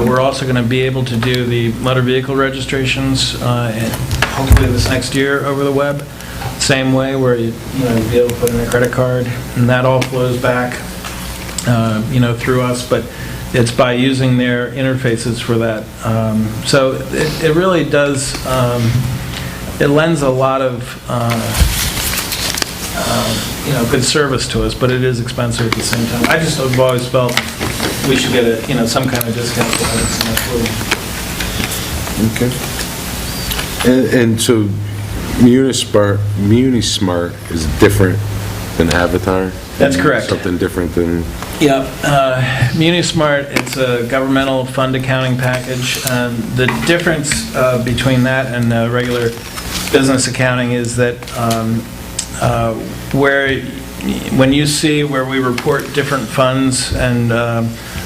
We're also going to be able to do the motor vehicle registrations, and hopefully this next year over the web. Same way, where you'd be able to put in a credit card, and that all flows back, through us, but it's by using their interfaces for that. So it really does, it lends a lot of, good service to us, but it is expensive at the same time. I just have always felt we should get some kind of discount for it. Okay. And so MuniSmart is different than Avatar? That's correct. Something different than... Yeah, MuniSmart, it's a governmental fund accounting package. The difference between that and regular business accounting is that when you see where we report different funds and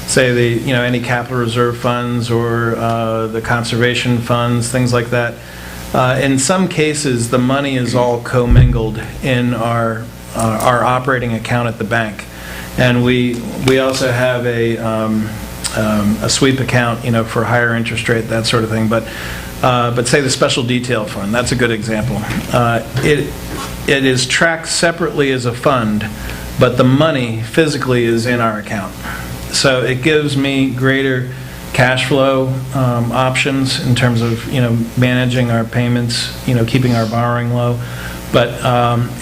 say any capital reserve funds or the conservation funds, things like that, in some cases the money is all commingled in our operating account at the bank, and we also have a sweep account, for higher interest rate, that sort of thing. But say the special detail fund, that's a good example. It is tracked separately as a fund, but the money physically is in our account. So it gives me greater cash flow options in terms of, managing our payments, keeping our borrowing low. But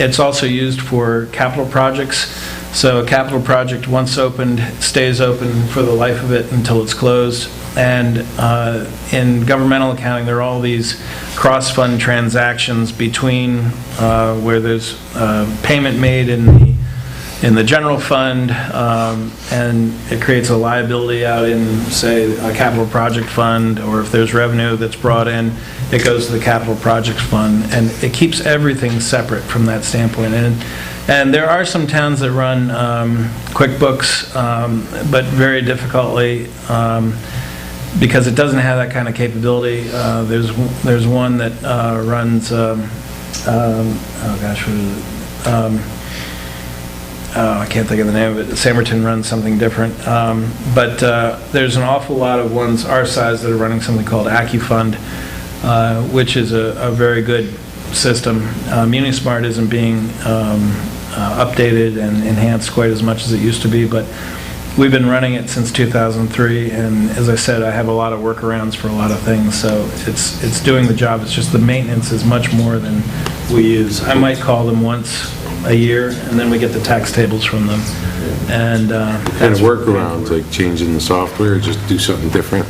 it's also used for capital projects. So a capital project, once opened, stays open for the life of it until it's closed. And in governmental accounting, there are all these cross-fund transactions between where there's payment made in the general fund, and it creates a liability out in, say, a capital project fund, or if there's revenue that's brought in, it goes to the capital project fund, and it keeps everything separate from that standpoint. And there are some towns that run QuickBooks, but very difficultly, because it doesn't have that kind of capability. There's one that runs, what is it? I can't think of the name of it. Samerton runs something different. But there's an awful lot of ones our size that are running something called AccuFund, which is a very good system. MuniSmart isn't being updated and enhanced quite as much as it used to be, but we've been running it since 2003, and as I said, I have a lot of workarounds for a lot of things, so it's doing the job. It's just the maintenance is much more than we use. I might call them once a year, and then we get the tax tables from them. And Kind of workarounds, like changing the software, or just do something different?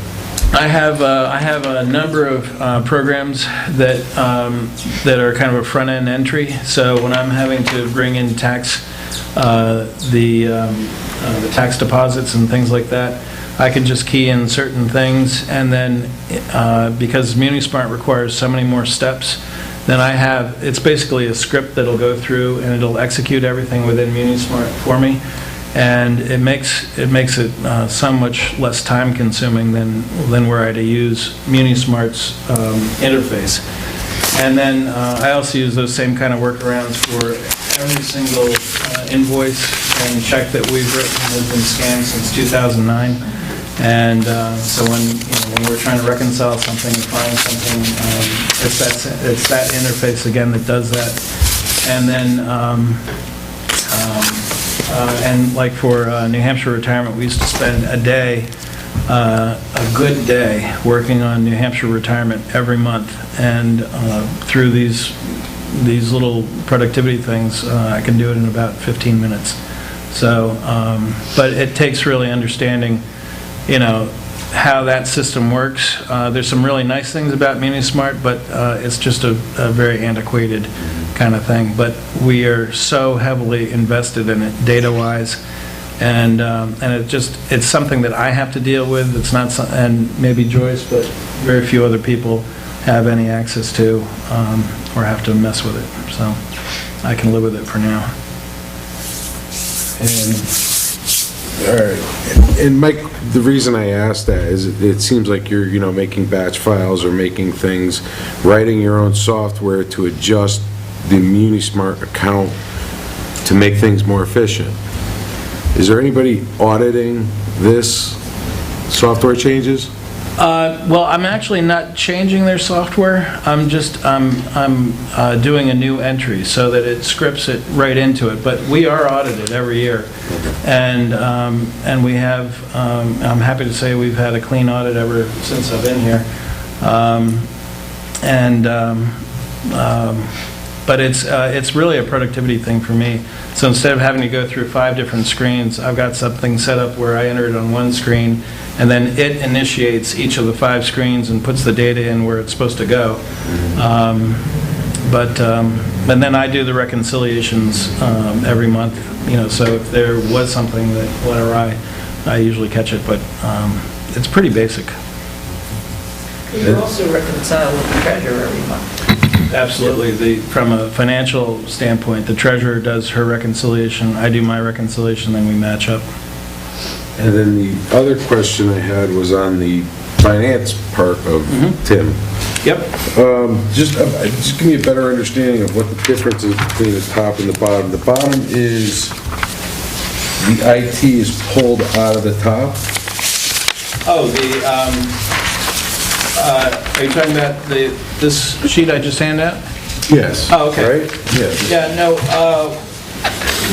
I have a number of programs that are kind of a front-end entry. So when I'm having to bring in the tax deposits and things like that, I can just key in certain things, and then because MuniSmart requires so many more steps, then it's basically a script that'll go through and it'll execute everything within MuniSmart for me. And it makes it so much less time consuming than were I to use MuniSmart's interface. And then I also use those same kind of workarounds for every single invoice and check that we've written has been scanned since 2009. And so when we're trying to reconcile something, find something, it's that interface again that does that. And then and like for New Hampshire retirement, we used to spend a good day working on New Hampshire retirement every month, and through these little productivity things, I can do it in about 15 minutes. So, but it takes really understanding, how that system works. There's some really nice things about MuniSmart, but it's just a very antiquated kind of thing. But we are so heavily invested in it data-wise, and it's something that I have to deal with. It's not, and maybe Joyce, but very few other people have any access to or have to mess with it. So I can live with it for now. All right. And Mike, the reason I asked that is it seems like you're, making batch files or making things, writing your own software to adjust the MuniSmart account to make things more efficient. Is there anybody auditing this software changes? Well, I'm actually not changing their software. I'm doing a new entry so that it scripts it right into it. But we are audited every year, and we have. I'm happy to say we've had a clean audit ever since I've been here, but it's really a productivity thing for me. So instead of having to go through 5 different screens, I've got something set up where I enter it on one screen, and then it initiates each of the 5 screens and puts the data in where it's supposed to go. And then I do the reconciliations every month. So if there was something that went awry, I usually catch it. But it's pretty basic. You also reconcile with the treasurer every month. Absolutely. From a financial standpoint, the treasurer does her reconciliation, I do my reconciliation, then we match up. And then the other question I had was on the finance part of Tim. Yep. Just give me a better understanding of what the difference is between the top and the bottom. The bottom is the IT is pulled out of the top. Oh, are you talking about this sheet I just handed out? Yes. Oh, okay. Right? Yes. Yeah, no,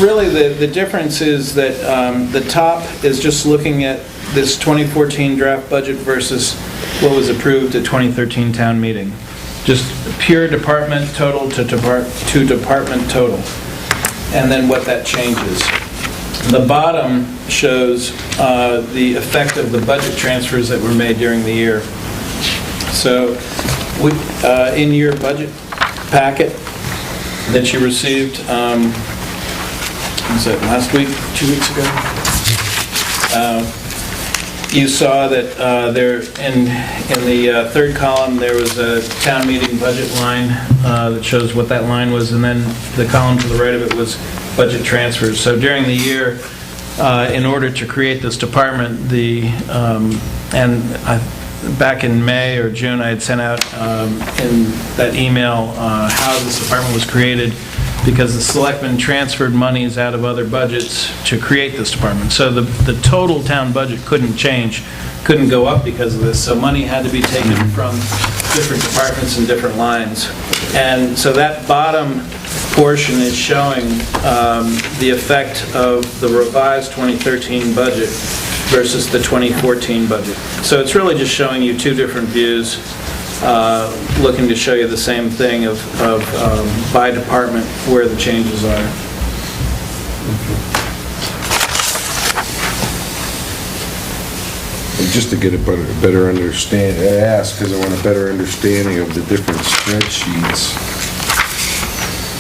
really the difference is that the top is just looking at this 2014 draft budget versus what was approved at 2013 town meeting. Just pure department total to department total, and then what that changes. The bottom shows the effect of the budget transfers that were made during the year. So, in your budget packet that you received, was that last week, 2 weeks ago? You saw that there, in the third column, there was a town meeting budget line that shows what that line was, and then the column to the right of it was budget transfers. So during the year, in order to create this department, back in May or June, I had sent out in that email how this department was created, because the selectmen transferred monies out of other budgets to create this department. So the total town budget couldn't change, couldn't go up because of this. So money had to be taken from different departments and different lines. And so that bottom portion is showing the effect of the revised 2013 budget versus the 2014 budget. So it's really just showing you two different views, looking to show you the same thing of by department where the changes are. And just to get a better understand, I asked because I want a better understanding of the different spreadsheets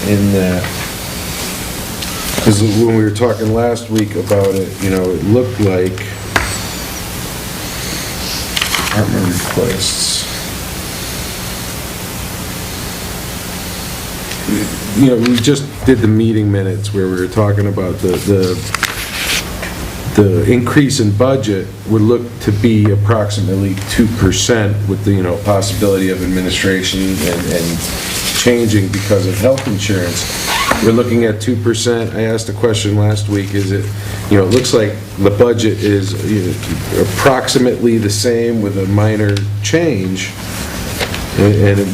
in that. Because when we were talking last week about it, you know, it looked like department requests. You know, we just did the meeting minutes where we were talking about the increase in budget would look to be approximately 2% with the, you know, possibility of administration and changing because of health insurance. We're looking at 2%. I asked a question last week, is it, you know, it looks like the budget is approximately the same with a minor change. And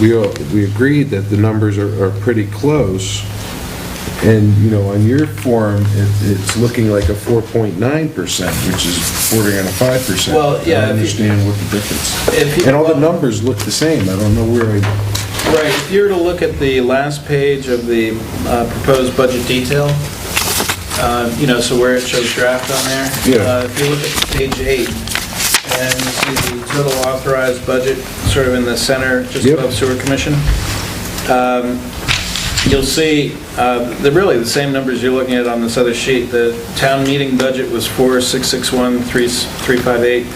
we agreed that the numbers are pretty close. And, you know, on your form, it's looking like a 4.9%, which is bordering on a 5%. Well, yeah, I don't understand what the difference is. if And all the numbers look the same. I don't know where Right, if you were to look at the last page of the proposed budget detail, you know, so where it shows draft on there. Yeah. If you look at page 8, and you see the total authorized budget sort of in the center, just Yep. above sewer commission, you'll see really the same numbers you're looking at on this other sheet. The town meeting budget was 4,661,358,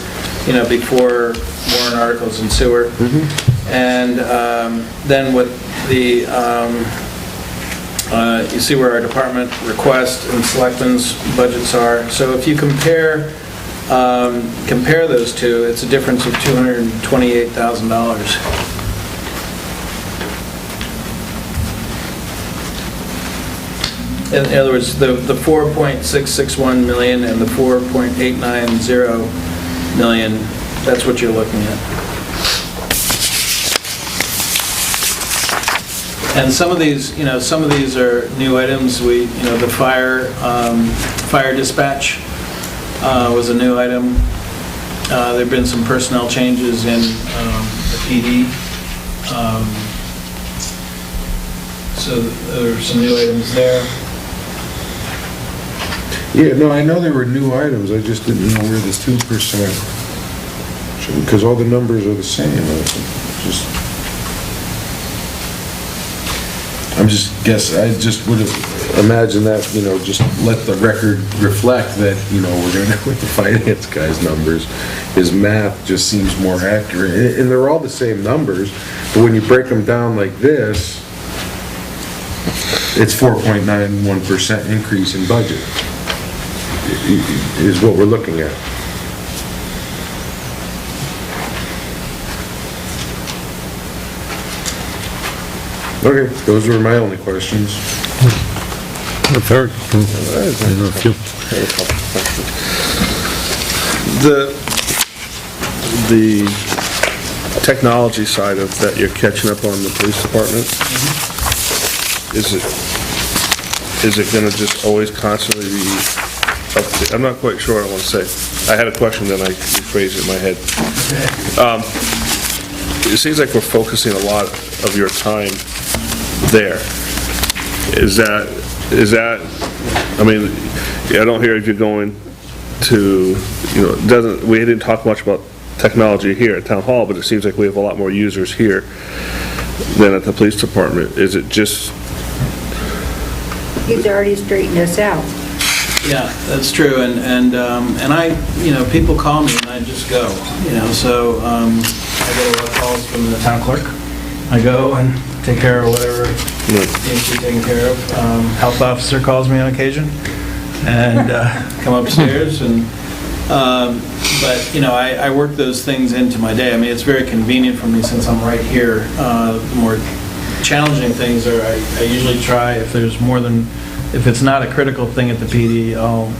you know, before warrant articles and sewer. And then what the, you see where our department request and selectmen's budgets are. So if you compare those two, it's a difference of $228,000. In other words, the 4.661 million and the 4.890 million, that's what you're looking at. And some of these, you know, some of these are new items. You know, the fire dispatch was a new item. There've been some personnel changes in the PD. So there are some new items there. Yeah, no, I know there were new items, I just didn't know where the 2%, because all the numbers are the same. I just would have imagined that, you know, just let the record reflect that, you know, we're going to go with the finance guy's numbers. His math just seems more accurate, and they're all the same numbers, but when you break them down like this, it's 4.91% increase in budget. Is what we're looking at. Okay, those were my only questions. Very, The technology side of that you're catching up on the police department, is it gonna just always constantly be I'm not quite sure what I want to say. I had a question, then I rephrased it in my head. It seems like we're focusing a lot of your time there. Is that, I mean, I don't hear if you're going to, you know, we didn't talk much about technology here at Town Hall, but it seems like we have a lot more users here than at the police department. Is it just... He's already straightened us out. Yeah, that's true, and I, you know, people call me and I just go, you know, so I get a lot of calls from the town clerk. I go and take care of whatever needs to be taken care of. Health officer calls me on occasion and come upstairs and, but, you know, I work those things into my day. I mean, it's very convenient for me since I'm right here. The more challenging things are, I usually try, if there's more than, if it's not a critical thing at the PD, I'll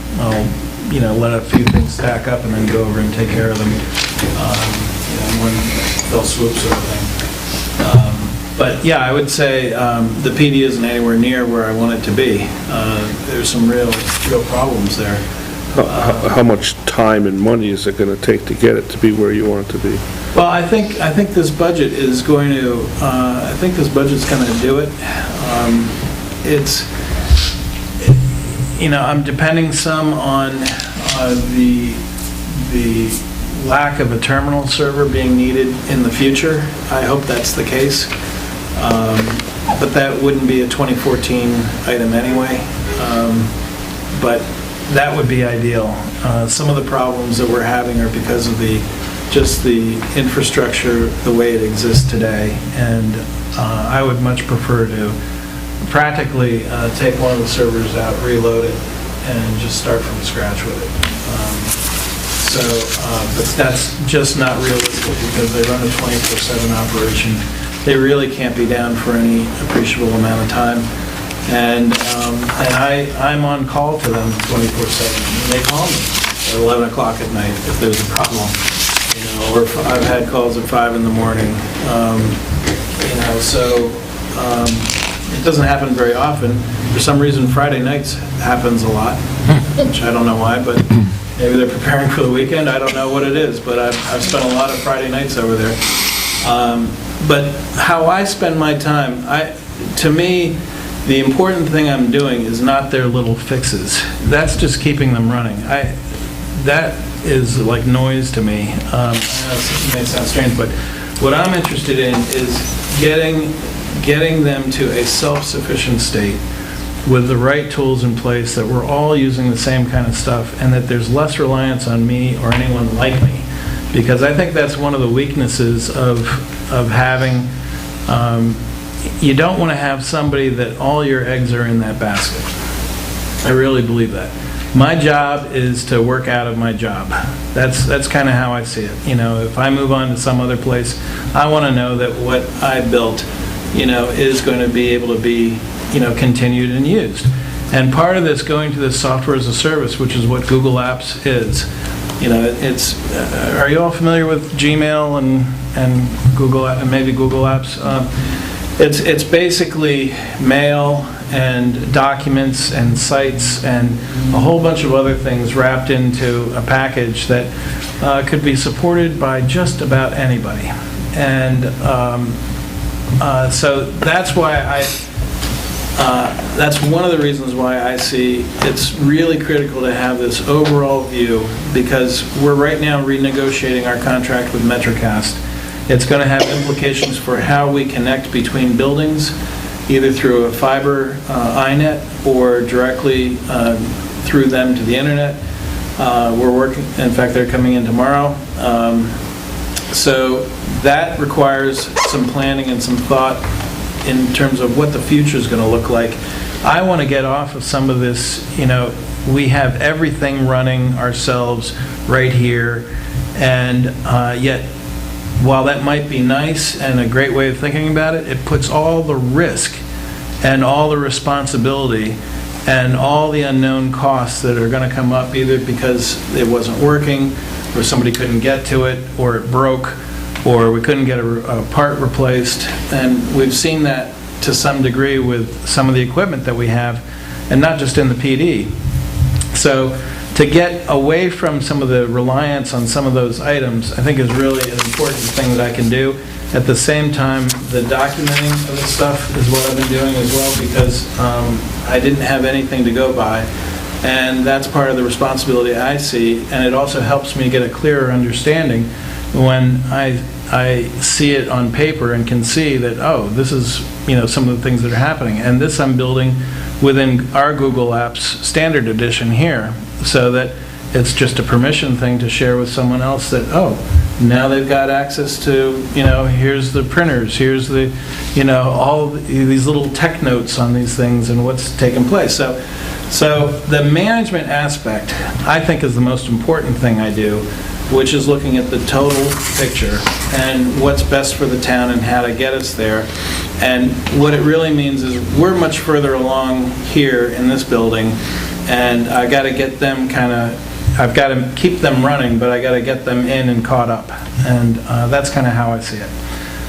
you know, let a few things stack up and then go over and take care of them, you know, when they'll swoop sort of thing. But yeah, I would say the PD isn't anywhere near where I want it to be. There's some real problems there. How much time and money is it gonna take to get it to be where you want it to be? Well, I think this budget is going to, I think this budget's going to do it. It's, I'm depending some on the lack of a terminal server being needed in the future. I hope that's the case. But that wouldn't be a 2014 item anyway. But that would be ideal. Some of the problems that we're having are because of just the infrastructure, the way it exists today, and I would much prefer to practically take one of the servers out, reload it, and just start from scratch with it. But that's just not realistic because they run a 24/7 operation. They really can't be down for any appreciable amount of time. And I'm on call to them 24/7. And they call me at 11 o'clock at night if there's a problem. Or I've had calls at 5 in the morning. So it doesn't happen very often. For some reason, Friday nights happens a lot, which I don't know why, but maybe they're preparing for the weekend. I don't know what it is, but I've spent a lot of Friday nights over there. But how I spend my time, to me, the important thing I'm doing is not their little fixes. That's just keeping them running. That is like noise to me. I know it may sound strange, but what I'm interested in is getting them to a self-sufficient state with the right tools in place, that we're all using the same kind of stuff, and that there's less reliance on me or anyone like me. Because I think that's one of the weaknesses of having, you don't want to have somebody that all your eggs are in that basket. I really believe that. My job is to work out of my job. That's kind of how I see it. If I move on to some other place, I want to know that what I built, is going to be able to be, continued and used. And part of this going to this software as a service, which is what Google Apps is, it's, are you all familiar with Gmail and Google, and maybe Google Apps? It's basically mail and documents and sites and a whole bunch of other things wrapped into a package that could be supported by just about anybody. And so that's why that's one of the reasons why I see it's really critical to have this overall view, because we're right now renegotiating our contract with MetroCast. It's going to have implications for how we connect between buildings, either through a fiber iNet or directly through them to the internet. We're working, in fact, they're coming in tomorrow. So that requires some planning and some thought in terms of what the future is going to look like. I want to get off of some of this, we have everything running ourselves right here, and yet, while that might be nice and a great way of thinking about it, it puts all the risk and all the responsibility and all the unknown costs that are going to come up, either because it wasn't working, or somebody couldn't get to it, or it broke, or we couldn't get a part replaced. And we've seen that to some degree with some of the equipment that we have, and not just in the PD. So to get away from some of the reliance on some of those items, I think is really an important thing that I can do. At the same time, the documenting of the stuff is what I've been doing as well, because I didn't have anything to go by. And that's part of the responsibility I see, and it also helps me get a clearer understanding when I see it on paper and can see that, oh, this is, some of the things that are happening. And this I'm building within our Google Apps Standard Edition here, so that it's just a permission thing to share with someone else that, oh, now they've got access to, here's the printers, here's the, all these little tech notes on these things and what's taking place. So the management aspect, I think, is the most important thing I do, which is looking at the total picture and what's best for the town and how to get us there. And what it really means is we're much further along here in this building, and I got to get them I've got to keep them running, but I got to get them in and caught up. And that's kind of how I see it.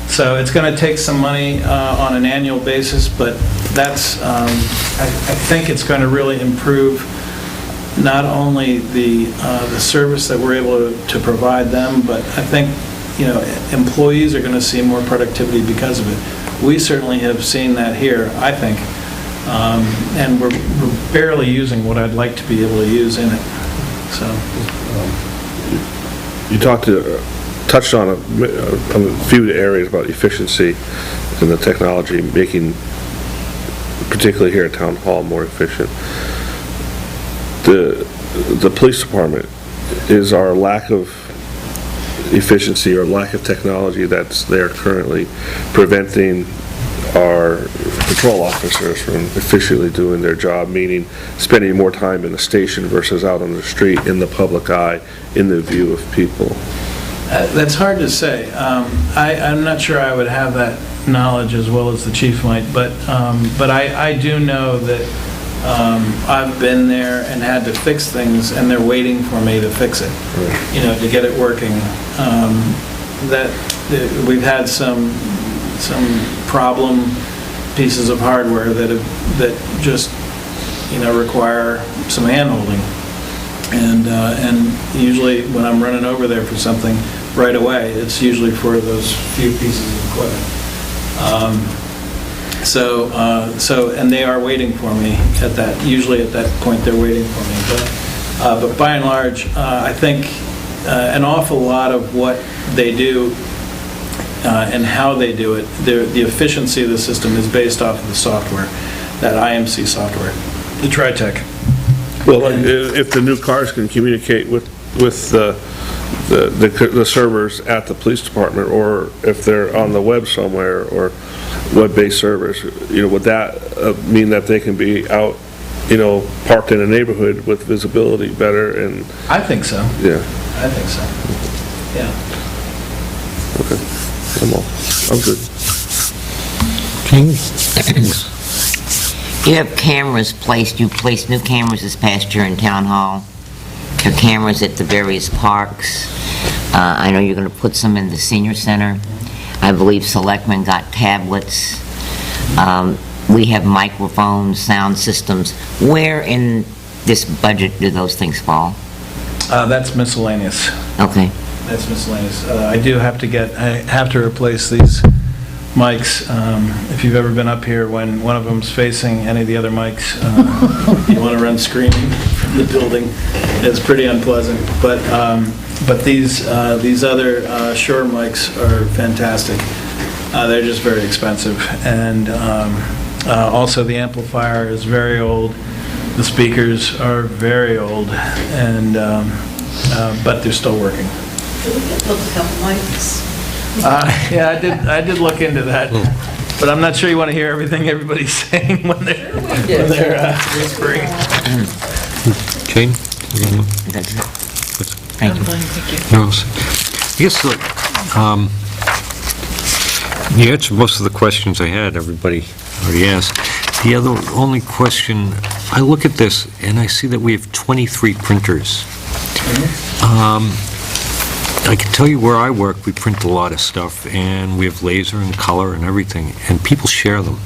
So it's going to take some money on an annual basis, but that's, I think it's going to really improve not only the service that we're able to provide them, but I think, employees are going to see more productivity because of it. We certainly have seen that here, I think, and we're barely using what I'd like to be able to use in it, so. You touched on a few areas about efficiency and the technology making, particularly here at Town Hall, more efficient. The police department, is our lack of efficiency or lack of technology that's there currently preventing our patrol officers from efficiently doing their job, meaning spending more time in the station versus out on the street, in the public eye, in the view of people? That's hard to say. I'm not sure I would have that knowledge as well as the chief might, but I do know that I've been there and had to fix things, and they're waiting for me to fix it, to get it working. We've had some problem pieces of hardware that just require some hand-holding, and usually when I'm running over there for something right away, it's usually for those few pieces of equipment. And they are waiting for me at that. Usually at that point, they're waiting for me. But by and large, I think an awful lot of what they do and how they do it, the efficiency of the system is based off of the software, that IMC software, the TriTech. Well, if the new cars can communicate with the servers at the police department, or if they're on the web somewhere, or web-based servers, would that mean that they can be out, parked in a neighborhood with visibility better? And I think so. Yeah. I think so. Yeah. Okay. I'm good. You have cameras placed, you placed new cameras this past year in Town Hall. There are cameras at the various parks. I know you're going to put some in the senior center. I believe selectmen got tablets. We have microphones, sound systems. Where in this budget do those things fall? That's miscellaneous. Okay. That's miscellaneous. I have to replace these mics. If you've ever been up here, when one of them's facing any of the other mics, you want to run screaming from the building. It's pretty unpleasant. But these other Shure mics are fantastic. They're just very expensive, and also the amplifier is very old. The speakers are very old, and but they're still working. Did we get those couple mics? Yeah, I did look into that, but I'm not sure you want to hear everything everybody's saying when they're whispering. Jane? That's it. Thank you. No, I guess, you answered most of the questions I had, everybody already asked. The only question, I look at this and I see that we have 23 printers. I can tell you where I work, we print a lot of stuff, and we have laser and color and everything, and people share them.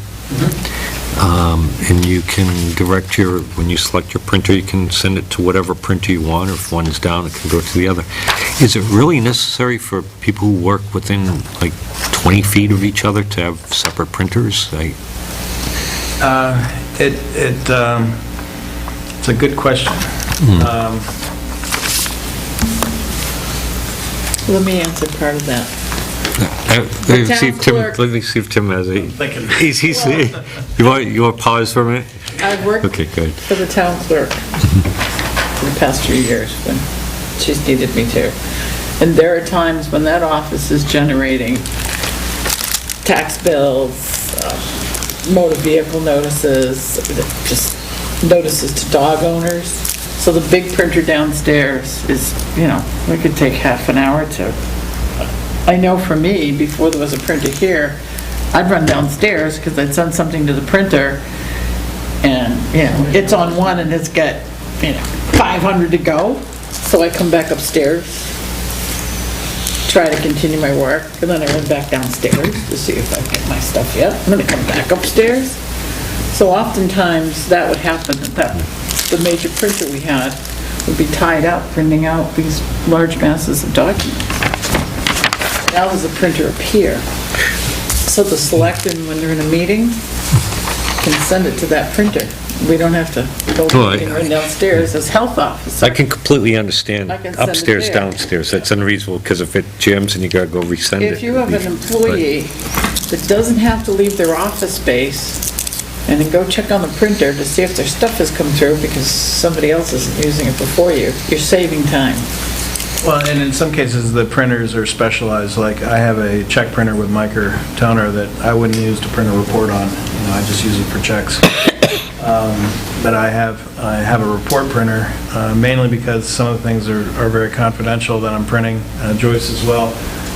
And you can direct when you select your printer, you can send it to whatever printer you want, or if one is down, it can go to the other. Is it really necessary for people who work within, like, 20 feet of each other to have separate printers? It's a good question. Let me answer part of that. Let me see if Tim has a... You want to pause for a minute? I've worked Okay, good. for the town clerk for the past few years when she's needed me to. And there are times when that office is generating tax bills, motor vehicle notices, just notices to dog owners. So the big printer downstairs is, we could take half an hour to... I know for me, before there was a printer here, I'd run downstairs because I'd send something to the printer, and, it's on one and it's got, 500 to go. So I come back upstairs try to continue my work, and then I run back downstairs to see if I get my stuff yet. I'm gonna come back upstairs. So oftentimes, that would happen, that the major printer we had would be tied up, printing out these large masses of documents. Now there's a printer up here. So the selectmen, when they're in a meeting, can send it to that printer. We don't have to go to the meeting, run downstairs as health officer. I can completely understand I can send it upstairs, there. downstairs. That's unreasonable, because if it jams and you gotta go resend it. If you have an employee that doesn't have to leave their office space and then go check on the printer to see if their stuff has come through because somebody else isn't using it before you, you're saving time. Well, and in some cases, the printers are specialized, like I have a check printer with micro toner that I wouldn't use to print a report on, I just use it for checks. But I have a report printer, mainly because some of the things are very confidential that I'm printing. Joyce as well,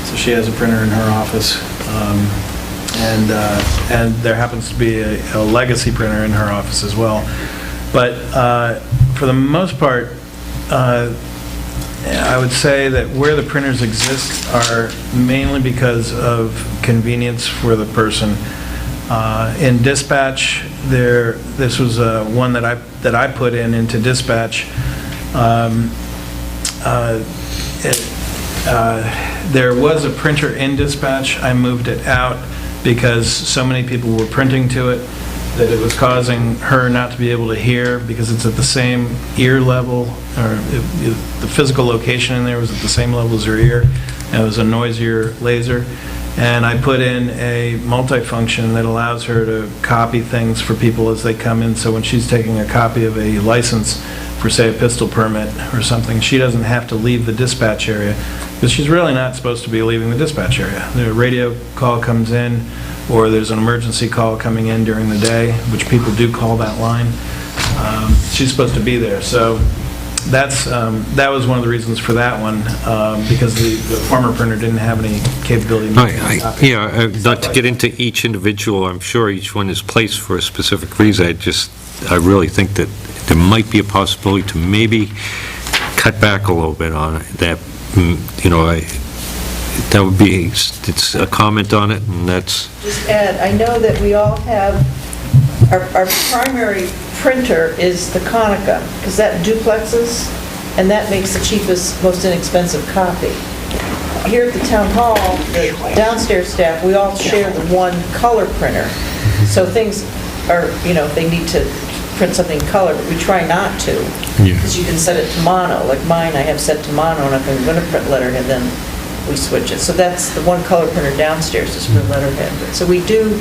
so she has a printer in her office. And there happens to be a legacy printer in her office as well. But for the most part, I would say that where the printers exist are mainly because of convenience for the person. In dispatch, this was one that I put into dispatch. There was a printer in dispatch. I moved it out because so many people were printing to it that it was causing her not to be able to hear because it's at the same ear level, or the physical location in there was at the same level as her ear, and it was a noisier laser. And I put in a multifunction that allows her to copy things for people as they come in, so when she's taking a copy of a license for, say, a pistol permit or something, she doesn't have to leave the dispatch area, because she's really not supposed to be leaving the dispatch area. The radio call comes in, or there's an emergency call coming in during the day, which people do call that line. She's supposed to be there. So that was one of the reasons for that one, because the former printer didn't have any capability. Yeah, not to get into each individual, I'm sure each one is placed for a specific reason. I really think that there might be a possibility to maybe cut back a little bit on it. That, that would be, it's a comment on it, and that's... Just add, I know that we all have, our primary printer is the Konica, because that duplexes, and that makes the cheapest, most inexpensive copy. Here at the town hall, the downstairs staff, we all share the one color printer. So things are, if they need to print something in color, but we try not to. Because you can set it to mono. Like mine, I have set to mono, and if I'm going to print letterhead, then we switch it. So that's the one color printer downstairs is for letterhead. So we do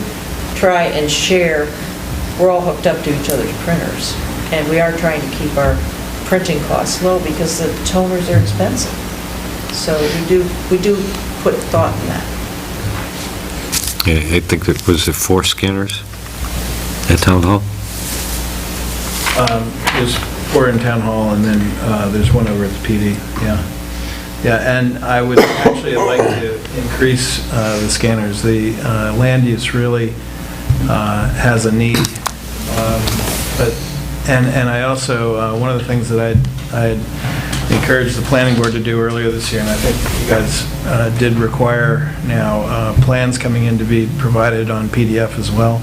try and share. We're all hooked up to each other's printers, and we are trying to keep our printing costs low because the toners are expensive. So we do put thought in that. Yeah, I think it was 4 scanners at Town Hall? There's 4 in Town Hall, and then there's one over at the PD, yeah. Yeah, and I would actually like to increase the scanners. The land use really has a need. And I also, one of the things that I encouraged the planning board to do earlier this year, and I think you guys did require now, plans coming in to be provided on PDF as well,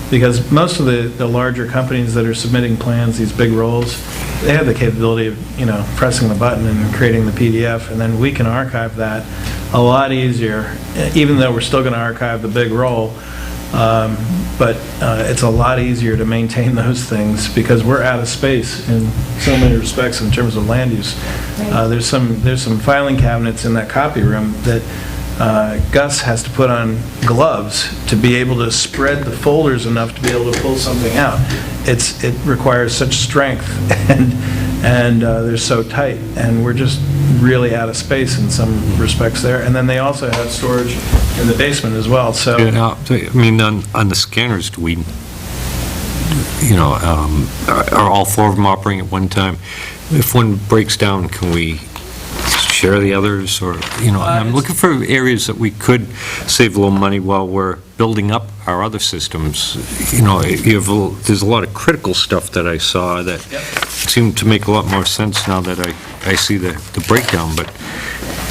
because most of the larger companies that are submitting plans, these big rolls, they have the capability of, pressing the button and creating the PDF, and then we can archive that a lot easier, even though we're still going to archive the big roll. But it's a lot easier to maintain those things because we're out of space in so many respects in terms of land use. There's some filing cabinets in that copy room that Gus has to put on gloves to be able to spread the folders enough to be able to pull something out. It requires such strength, and they're so tight, and we're just really out of space in some respects there. And then they also have storage in the basement as well, so... Yeah, I mean, on the scanners, do we, are all 4 of them operating at one time? If one breaks down, can we share the others, or, I'm looking for areas that we could save a little money while we're building up our other systems. There's a lot of critical stuff that I saw that seem to make a lot more sense now that I see the breakdown, but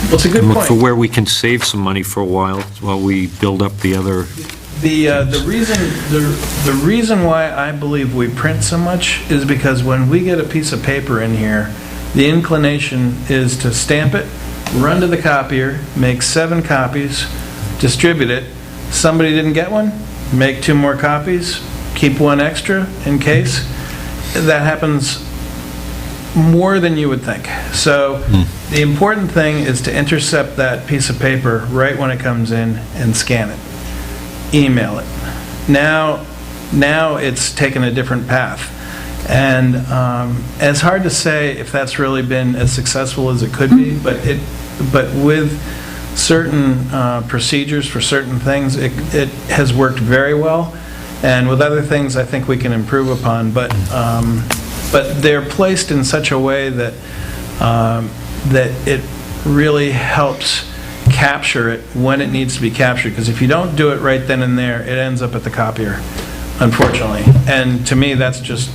Well, it's a good look for point. where we can save some money for a while we build up the other. The reason why I believe we print so much is because when we get a piece of paper in here, the inclination is to stamp it, run to the copier, make 7 copies, distribute it. Somebody didn't get one, make 2 more copies, keep 1 extra in case. That happens more than you would think. So the important thing is to intercept that piece of paper right when it comes in and scan it. Email it. Now it's taken a different path. And it's hard to say if that's really been as successful as it could be, but with certain procedures for certain things, it has worked very well. And with other things, I think we can improve upon. But they're placed in such a way that it really helps capture it when it needs to be captured, because if you don't do it right then and there, it ends up at the copier, unfortunately. And to me, that's just,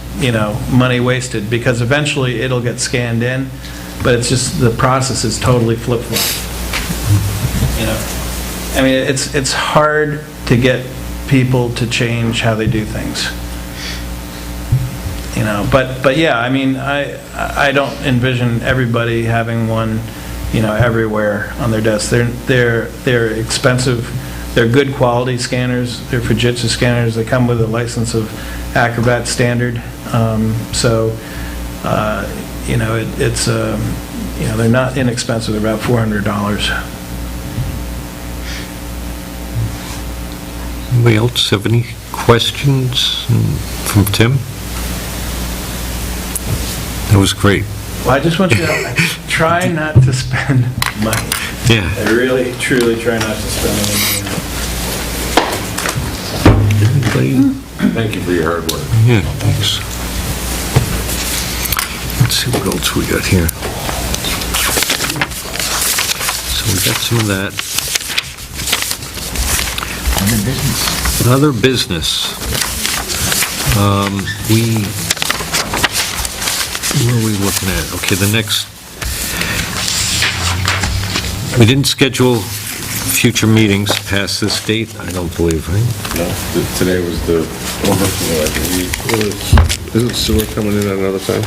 money wasted, because eventually it'll get scanned in, but it's just, the process is totally flip-flop. I mean, it's hard to get people to change how they do things. But yeah, I mean, I don't envision everybody having one everywhere on their desk. They're expensive. They're good quality scanners. They're Fujitsu scanners. They come with a license of Acrobat Standard. They're not inexpensive. They're about $400. Anybody else have any questions from Tim? That was great. Well, I just want you to know, I try not to spend money. Yeah. I really, truly try not to spend any money. Thank you for your hard work. Yeah, thanks. Let's see what else we got here. So we got some of that. Other business. Where are we looking at? Okay, we didn't schedule future meetings past this date, I don't believe, right? No, today was the overflow, I believe. Isn't sewer coming in at another time?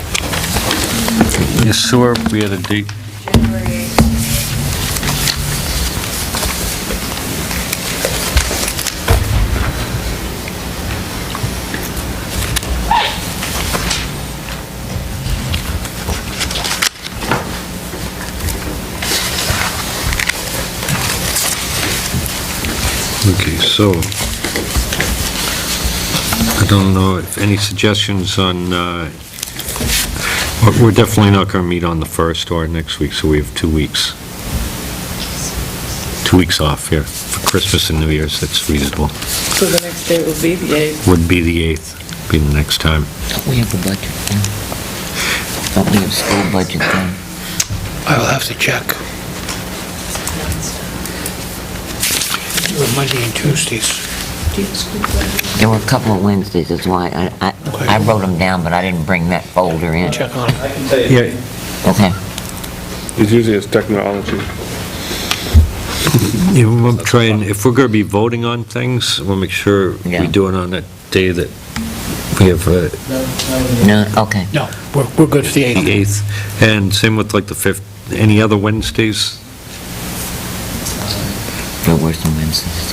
Yes, sewer, we had a date. Okay, so, I don't know if any suggestions on, we're definitely not going to meet on the 1st or next week, so we have 2 weeks. 2 weeks off here for Christmas and New Year's, that's reasonable. So the next day will be the 8th. Would be the 8th, be the next time. Don't we have a budget then? Don't we have school budget then? I'll have to check. Monday and Tuesdays. There were a couple of Wednesdays, that's why I wrote them down, but I didn't bring that folder in. Check on it. I can tell you. Yeah, Okay. It's usually it's technology. yeah, we'll try and, if we're going to be voting on things, we'll make sure Yeah. we do it on that day that we have No, okay. No, we're good for the 8th. the 8th, and same with like the 5th. Any other Wednesdays? There were some Wednesdays.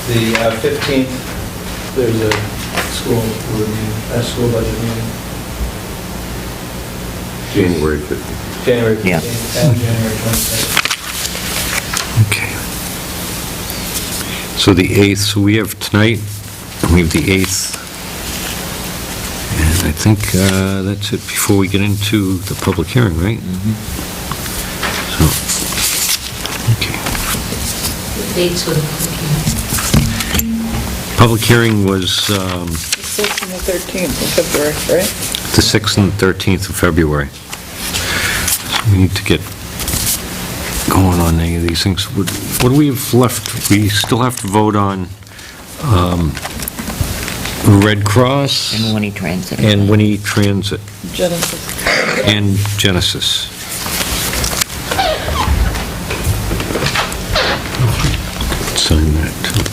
The 15th, there's a school budget meeting. January 15th. January Yeah. 15th and January 22nd. Okay. So the 8th, so we have tonight, we have the 8th. And I think that's it before we get into the public hearing, right? So, okay. Dates for the Public hearing was The 6th and the 13th of February, right? the 6th and 13th of February. So we need to get going on any of these things. What do we have left? We still have to vote on Red Cross, And Winnie Transit. and Winnie Transit, Genesis. and Genesis. Sign that, too.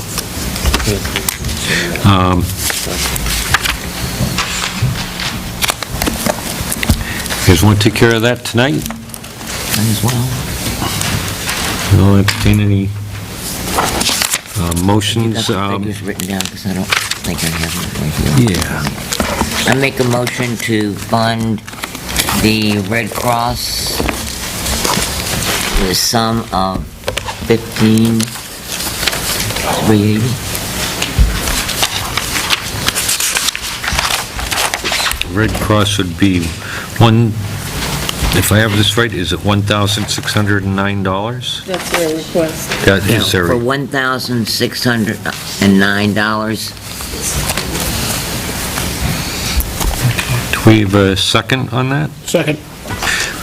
You guys want to take care of that tonight? Might as well. I'll entertain any You motions. got the figures written down, because I don't think I have them right here. Yeah. I make a motion to fund the Red Cross with a sum of $15,380. Red Cross would be one, if I have this right, is it $1,609? That's their request. That is For their, $1,609. do we have a second on that? Second.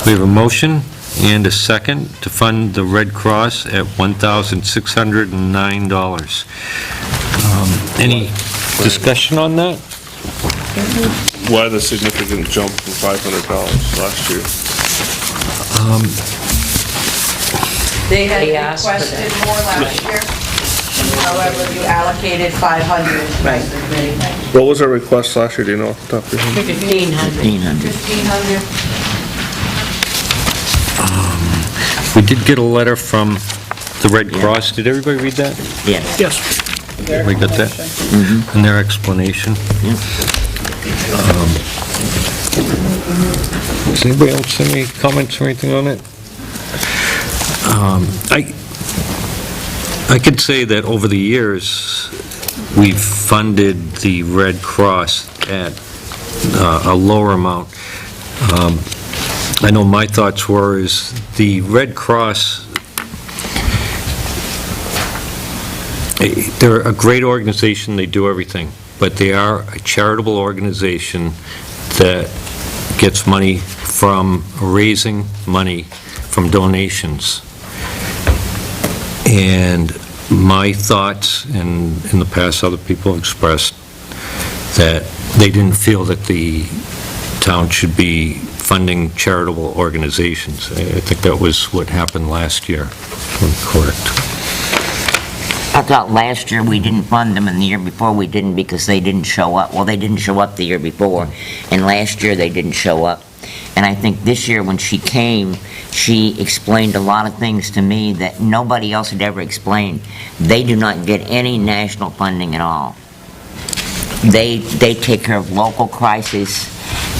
We have a motion and a second to fund the Red Cross at $1,609. Any discussion on that? Why the significant jump from $500 last year? They had They asked for requested more last year. However, you allocated 500. Right. What was our request last year, do you know off the top of your head? 1,500. 1,500. We did get a letter from the Red Cross. Did everybody read that? Yes. Yes. We got that? And their explanation. Does anybody else have any comments or anything on it? I could say that over the years, we've funded the Red Cross at a lower amount. I know my thoughts were is the Red Cross, they're a great organization, they do everything, but they are a charitable organization that gets money from raising money from donations. And my thoughts, and in the past other people have expressed, that they didn't feel that the town should be funding charitable organizations. I think that was what happened last year, if I'm correct. I thought last year we didn't fund them, and the year before we didn't because they didn't show up. Well, they didn't show up the year before, and last year they didn't show up. And I think this year when she came, she explained a lot of things to me that nobody else had ever explained. They do not get any national funding at all. They take care of local crises.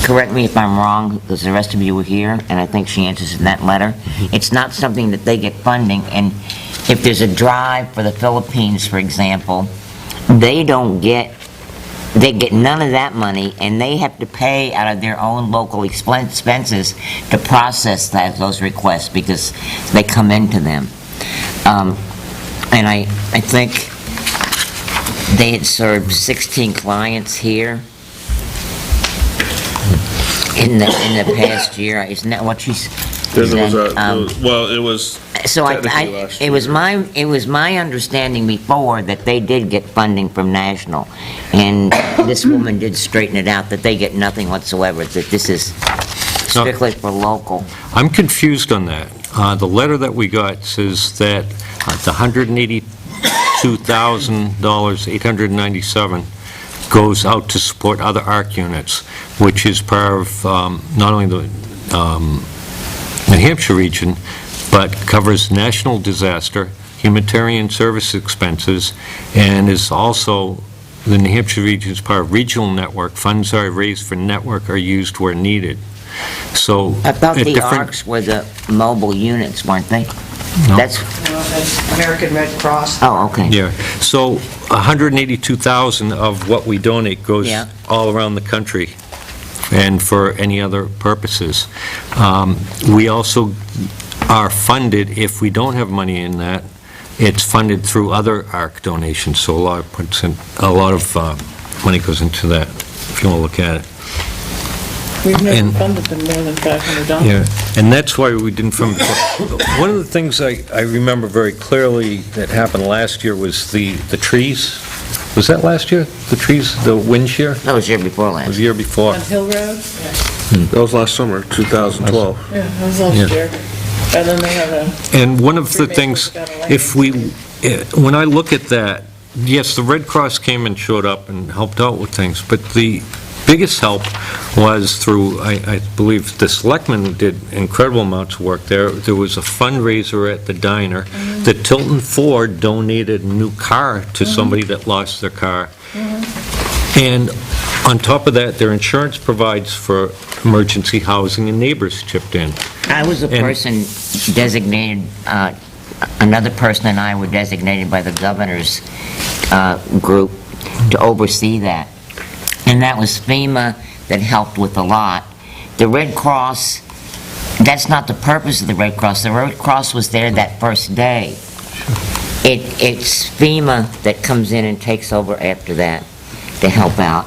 Correct me if I'm wrong, because the rest of you were here, and I think she answers in that letter. It's not something that they get funding, and if there's a drive for the Philippines, for example, they get none of that money, and they have to pay out of their own local expenses to process those requests because they come into them. And I think they had served 16 clients here in the past year. Isn't that what she's? Well, it was So technically last year. it was my understanding before that they did get funding from national, and this woman did straighten it out, that they get nothing whatsoever, that this is strictly for local. I'm confused on that. The letter that we got says that the $182,897 goes out to support other ARC units, which is part of not only the New Hampshire region, but covers national disaster, humanitarian service expenses, and is also, the New Hampshire region is part of regional network. Funds are raised for network are used where needed. So. I thought at the different- ARCs were the mobile units, weren't they? No. That's, That's American Red Cross. oh, okay. Yeah, so 182,000 of what we donate goes Yeah. all around the country and for any other purposes. We also are funded, if we don't have money in that, it's funded through other ARC donations, so a lot of money goes into that, if you want to look at it. We've never And- funded them more than $500. Yeah, and that's why we didn't fund, one of the things I remember very clearly that happened last year was the trees. Was that last year, the trees, the wind shear? That was year before It was last. the year before. On Hill Road? That was last summer, 2012. Yeah, that was last Yeah. year. And then they have a, And one of the Freemasons things, got a if we, when I look at that, yes, the Red Cross came and showed up and helped out with things, but the biggest help was through, I believe, the selectmen did incredible amounts of work there. There was a fundraiser at the diner. The Tilton Ford donated a new car to somebody that lost their car. And on top of that, their insurance provides for emergency housing, and neighbors chipped in. I was a And- person designated, another person and I were designated by the governor's group to oversee that. And that was FEMA that helped with a lot. The Red Cross, that's not the purpose of the Red Cross. The Red Cross was there that first day. It's FEMA that comes in and takes over after that to help out.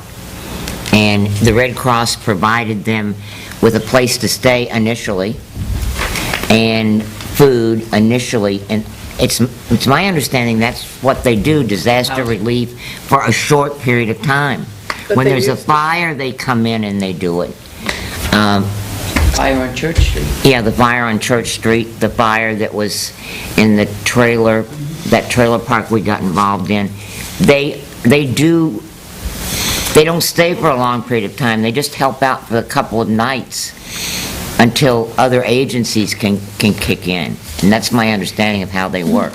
And the Red Cross provided them with a place to stay initially and food initially, and it's my understanding that's what they do, disaster relief for a short period of time. But When they there's a used to- fire, they come in and they do it. fire on Church Street. Yeah, the fire on Church Street, the fire that was in the trailer, that trailer park we got involved in, they don't stay for a long period of time, they just help out for a couple of nights until other agencies can kick in. And that's my understanding of how they work.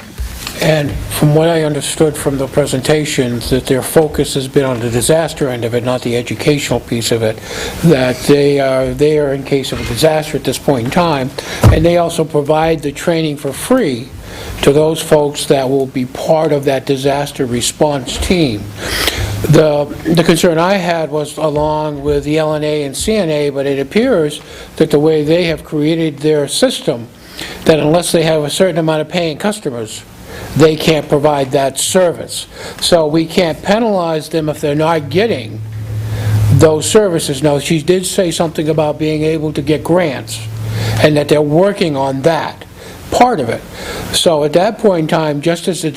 And from what I understood from the presentations, that their focus has been on the disaster end of it, not the educational piece of it, that they are there in case of a disaster at this point in time, and they also provide the training for free to those folks that will be part of that disaster response team. The concern I had was along with the LNA and CNA, but it appears that the way they have created their system, that unless they have a certain amount of paying customers, they can't provide that service. So we can't penalize them if they're not getting those services. Now, she did say something about being able to get grants, and that they're working on that part of it. So at that point in time, just as a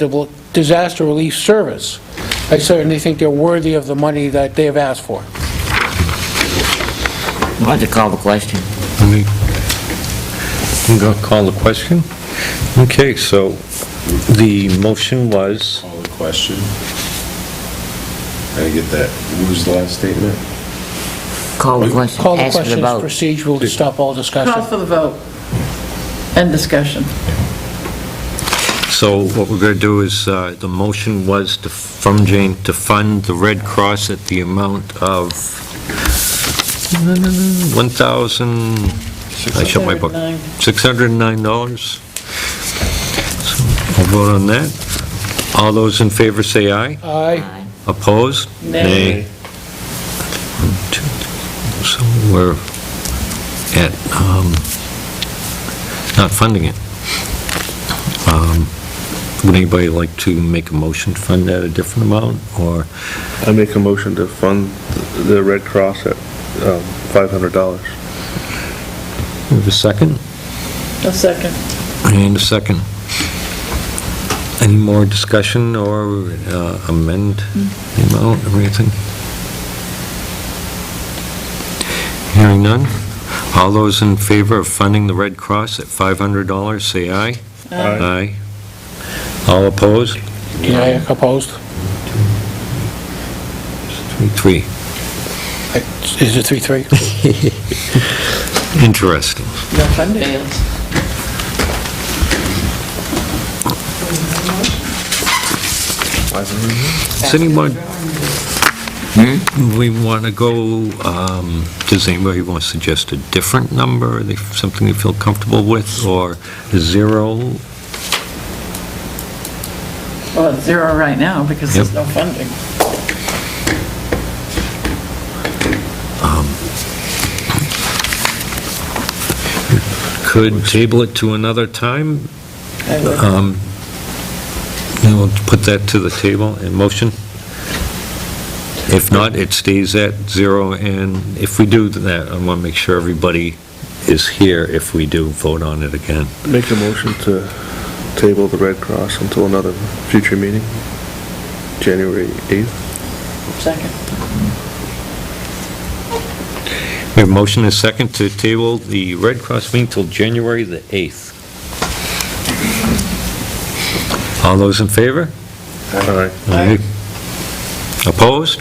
disaster relief service, I certainly think they're worthy of the money that they have asked for. I'd like to call the question. We can go call the question? Okay, so the motion was, Call the question. I get that. What was the last statement? Call the question. Call the Ask for question, vote. it's procedural to stop all discussion. Call for the vote. End discussion. so what we're going to do is, the motion was from Jane to fund the Red Cross at the amount of $1,000, I shut my book, $609. So I'll vote on that. All those in favor say aye. Aye. Opposed? Nay. So we're at, not funding it. Would anybody like to make a motion to fund that a different amount, or? I make a motion to fund the Red Cross at $500. We have a second? A second. And a second. Any more discussion or amend the amount or anything? Hearing none. All those in favor of funding the Red Cross at $500, say aye. Aye. All opposed? Aye, opposed? 3-3. Is it 3-3? Interesting. No funding. Does anyone, we want to go, does anybody want to suggest a different number? Are they something they feel comfortable with, or zero? Well, it's zero right now because there's no funding. Could table it to another time? I would. And we'll put that to the table in motion. If not, it stays at zero, and if we do that, I want to make sure everybody is here if we do vote on it again. Make a motion to table the Red Cross until another future meeting. January 8th. Second. We have a motion and a second to table the Red Cross meeting till January the 8th. All those in favor? Aye. Aye. Opposed?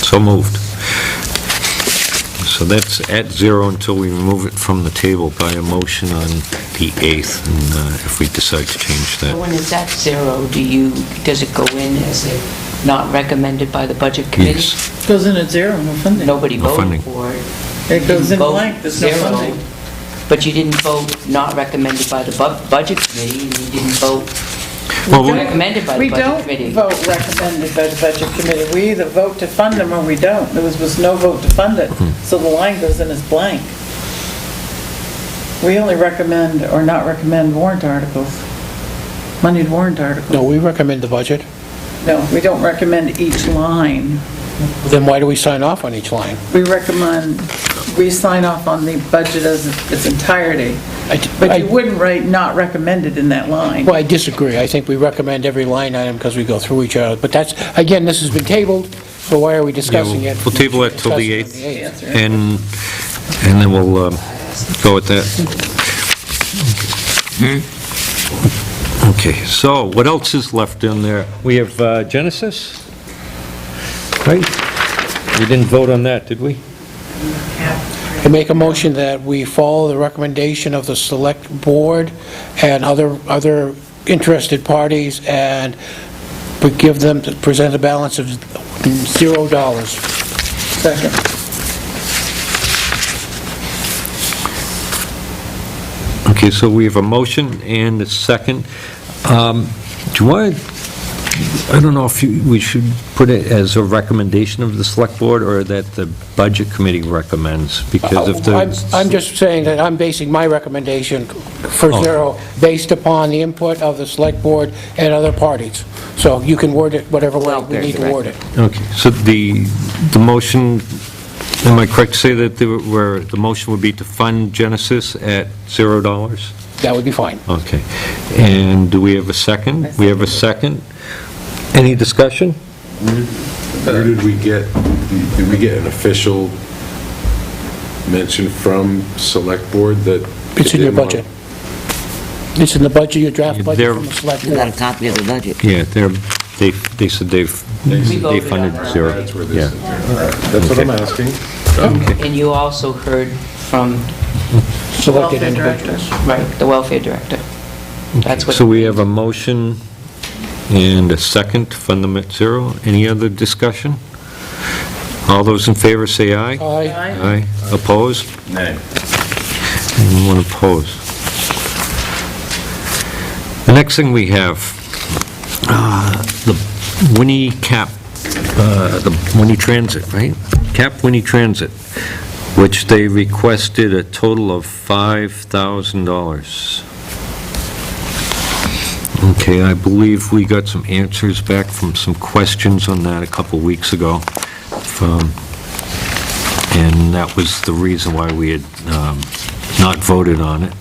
So moved. So that's at zero until we remove it from the table by a motion on the 8th, and if we decide to change that. When it's at zero, does it go in as a not recommended by the budget committee? Yes. Goes in at zero, no funding. Nobody No funding. voted for it. It goes in Vote blank, there's no zero, funding. But you didn't vote not recommended by the budget committee, and you didn't vote Well, recommended by the budget committee. We don't vote recommended by the budget committee. We either vote to fund them or we don't. There was no vote to fund it, so the line goes in as blank. We only recommend or not recommend warrant articles, moneyed warrant articles. No, we recommend the budget. No, we don't recommend each line. Then why do we sign off on each line? We recommend, we sign off on the budget as its entirety. But you wouldn't write not recommended in that line. Well, I disagree. I think we recommend every line item because we go through each other. But that's, again, this has been tabled, so why are we discussing it? We'll table it till the Discuss it on 8th, That's right. and then we'll go with that. Okay, so what else is left in there? We have Genesis, right? We didn't vote on that, did we? I make a motion that we follow the recommendation of the select board and other interested parties, and we give them, present a balance of $0. Second. Okay, so we have a motion and a second. Do you want, I don't know if we should put it as a recommendation of the select board or that the budget committee recommends, because if the... I'm just saying that I'm basing my recommendation for Oh. 0 based upon the input of the select board and other parties. So you can word it whatever way we Welfare need to word it. Okay, so the motion, am I correct to say that the motion would be to fund Genesis at $0? That would be fine. Okay. And do we have a second? We have a second. Any discussion? Where did we get an official mention from select board that? It's in your budget. It's in the budget, your draft budget There- from the select You got board. a copy of the budget? Yeah, they said they funded on that. 0. That's where this Yeah. is. All right, that's what I'm asking. And you also heard from, Selected Welfare individuals. right, the welfare director. That's what. So we have a motion and a second to fund them at 0. Any other discussion? All those in favor say aye. Aye. Aye. Opposed? Nay. Anyone opposed? The next thing we have, the Winnie Cap, the Winnie Transit, right? Cap Winnie Transit, which they requested a total of $5,000. Okay, I believe we got some answers back from some questions on that a couple weeks ago. And that was the reason why we had not voted on it.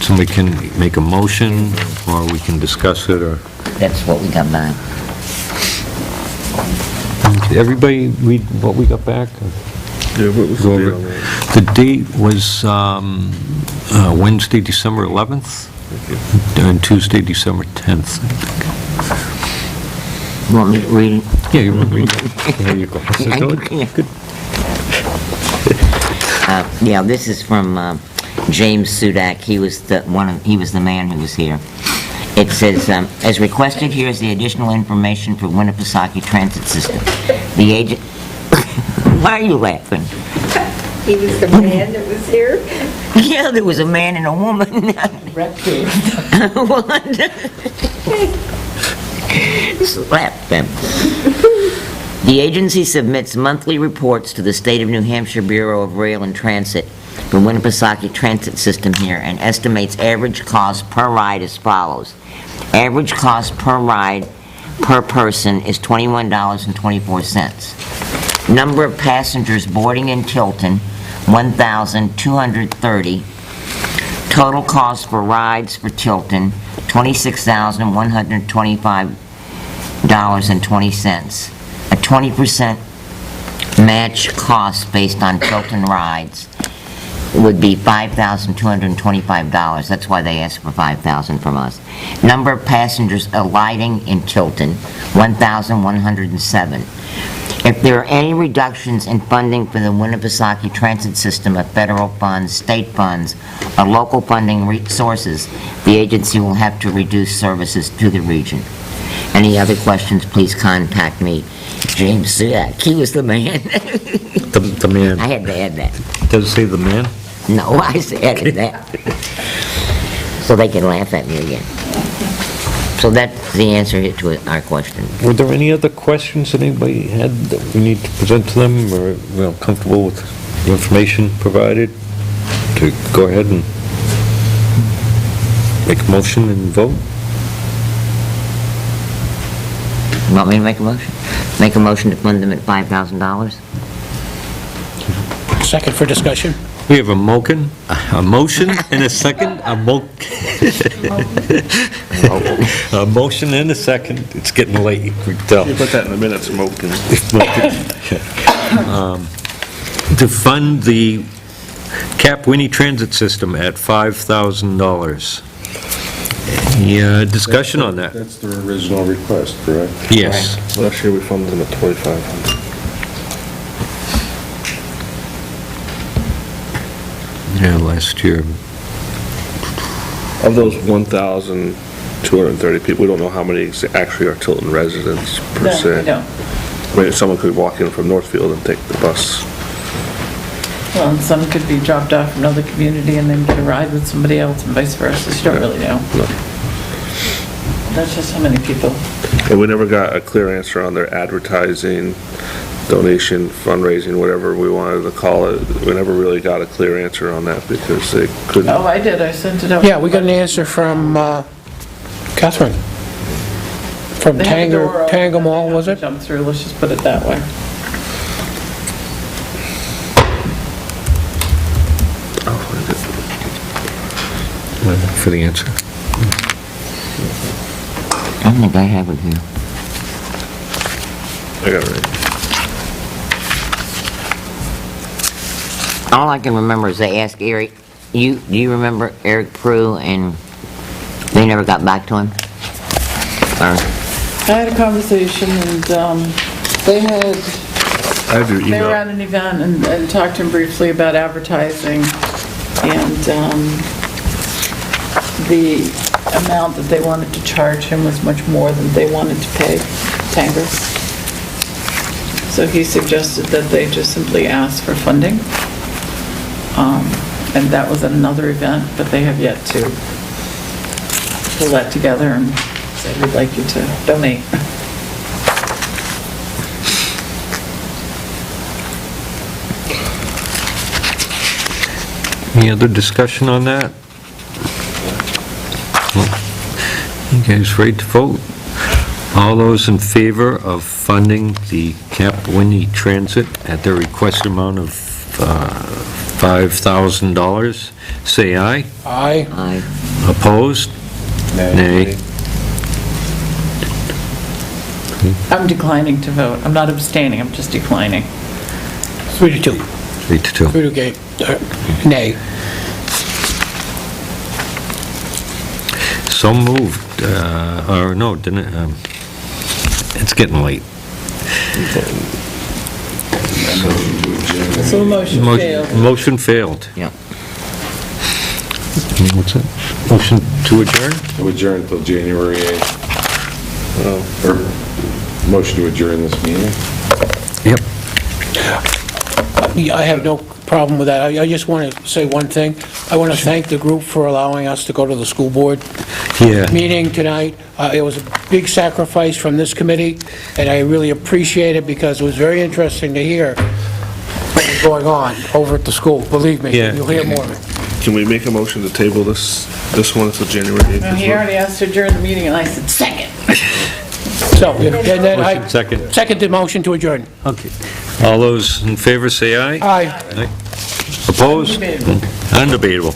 Somebody can make a motion, or we can discuss it, or... That's what we got back. Did everybody read what we got back? Yeah, what was the date on that? The date was Wednesday, December 11th, and Tuesday, December 10th. You want me to read it? Yeah, you want to read it? There you go. Good. Yeah, this is from James Sudak. He was the man who was here. It says, as requested, here is the additional information for Winnipesaukee Transit System. The agent, why are you laughing? He was the man that was here? Yeah, there was a man and a woman. Slap them. The agency submits monthly reports to the State of New Hampshire Bureau of Rail and Transit for Winnipesaukee Transit System here and estimates average cost per ride as follows. Average cost per ride per person is $21.24. Number of passengers boarding in Tilton, 1,230. Total cost for rides for Tilton, $26,125.20. A 20% match cost based on Tilton rides would be $5,225. That's why they asked for $5,000 from us. Number of passengers alighting in Tilton, 1,107. If there are any reductions in funding for the Winnipesaukee Transit System of federal funds, state funds, or local funding sources, the agency will have to reduce services to the region. Any other questions, please contact me. James Sudak, he was the man. The man. I had to add that. Does it say the man? No, I added that. So they can laugh at me again. So that's the answer to our question. Were there any other questions that anybody had that we need to present to them, or comfortable with the information provided? To go ahead and make a motion and vote? You want me to make a motion? Make a motion to fund them at $5,000? Second for discussion. We have a motion and a second, a motion and a second. It's getting late, you can tell. You put that in the minutes, smoking. To fund the Cap Winnie Transit System at $5,000. Any discussion on that? That's their original request, correct? Yes. Last year we funded them at $2,500. Yeah, last year. Of those 1,230 people, we don't know how many actually are Tilton residents per No, se. we don't. I mean, someone could walk in from Northfield and take the bus. Well, and some could be dropped off from another community and then get a ride with somebody else and vice versa. You don't really know. No. That's just how many people. And we never got a clear answer on their advertising, donation, fundraising, whatever we wanted to call it. We never really got a clear answer on that because they couldn't. Oh, I did. I sent it out. Yeah, we got an answer from Catherine. From They had the door open. Tangamall, was it? Jump through, let's just put it that way. For the answer. I don't think I have it here. I got it right. All I can remember is they asked Eric, do you remember Eric Prue, and they never got back to him? Or, I had a conversation and they had, I have your they were email. at an event and talked to him briefly about advertising and the amount that they wanted to charge him was much more than they wanted to pay Tanger. So he suggested that they just simply ask for funding. And that was at another event, but they have yet to pull that together and say, we'd like you to donate. Any other discussion on that? You guys ready to vote? All those in favor of funding the Cap Winnie Transit at their requested amount of $5,000, say aye. Aye. I, Opposed? Nay. I'm declining to vote. I'm not abstaining, I'm just declining. 3-2. 3-2. 3-2. Nay. So moved, or no, didn't it? It's getting late. So the motion failed. Motion failed. yeah. What's it? Motion to adjourn? To adjourn until January 8th. Or motion to adjourn this meeting. Yep. Yeah, I have no problem with that. I just want to say one thing. I want to thank the group for allowing us to go to the school board Yeah. meeting tonight. It was a big sacrifice from this committee, and I really appreciate it because it was very interesting to hear what was going on over at the school. Believe me, Yeah. you'll hear more of it. Can we make a motion to table this one until January 8th? No, he already asked to adjourn the meeting and I said, second. So, and then I Motion second. second the motion to adjourn. Okay. All those in favor say aye. Aye. Opposed? Undebatable. Undebatable.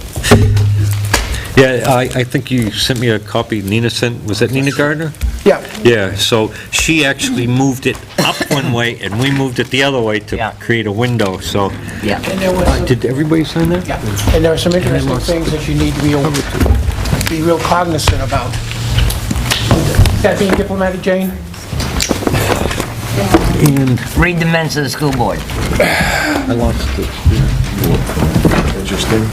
Yeah, I think you sent me a copy, Nina sent, was that Nina Gardner? Yeah. Yeah, so she actually moved it up one way, and we moved it the other way to Yeah. create a window, so. Yeah. And there was, Did everybody sign that? yeah, and there are some interesting things that you need to be real cognizant about. Is that being diplomatic, Jane? And Read the minutes of the school board. I lost it. Interesting.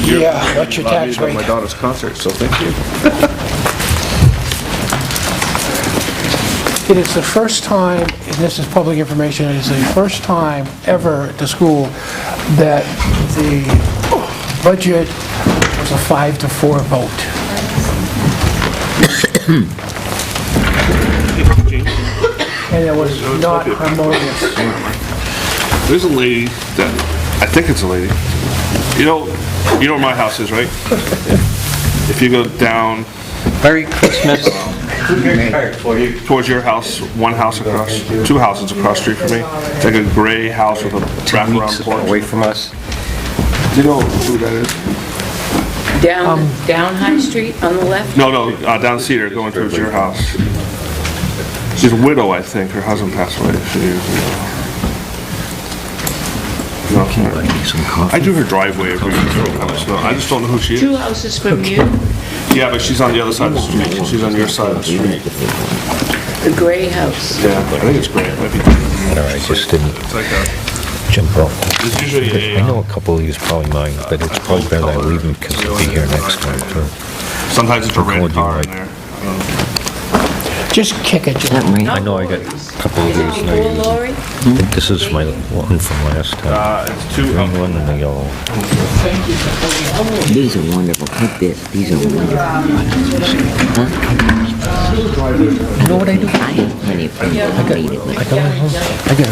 Yeah, what's your tax Allowed me to go to rate? my daughter's concert, so thank you. It is the first time, and this is public information, it is the first time ever at the school that the budget was a 5-4 vote. And it was not harmonious. There's a lady that, I think it's a lady. You know where my house is, right? If you go down Merry Christmas. towards your house, one house across, two houses across the street from me. It's like a gray house with a wraparound porch. Away from us. Do you know who that is? Down High Street on the left? No, down Cedar, going towards your house. She's a widow, I think. Her husband passed away a few years ago. No, I do her driveway every year, kind of stuff. I just don't know who she is. 2 houses from you, Yeah, but she's on the other side of the street. She's on your side of the street. the gray house. Yeah, I think it's great. It might be. No, I just didn't It's like a, jump off. it's usually I a, know a couple of these probably mine, but it's probably better I leave them because they'll be here next time, too. sometimes it's a red Would you car in like- there. Just kick it, Jim. I know I got a couple of Is these. it and I full, use- Lori? I think this is my one from last time. It's two, Green one and the yellow. These are wonderful. Take this. These are wonderful. You know what I do? I have plenty of people who need it. I got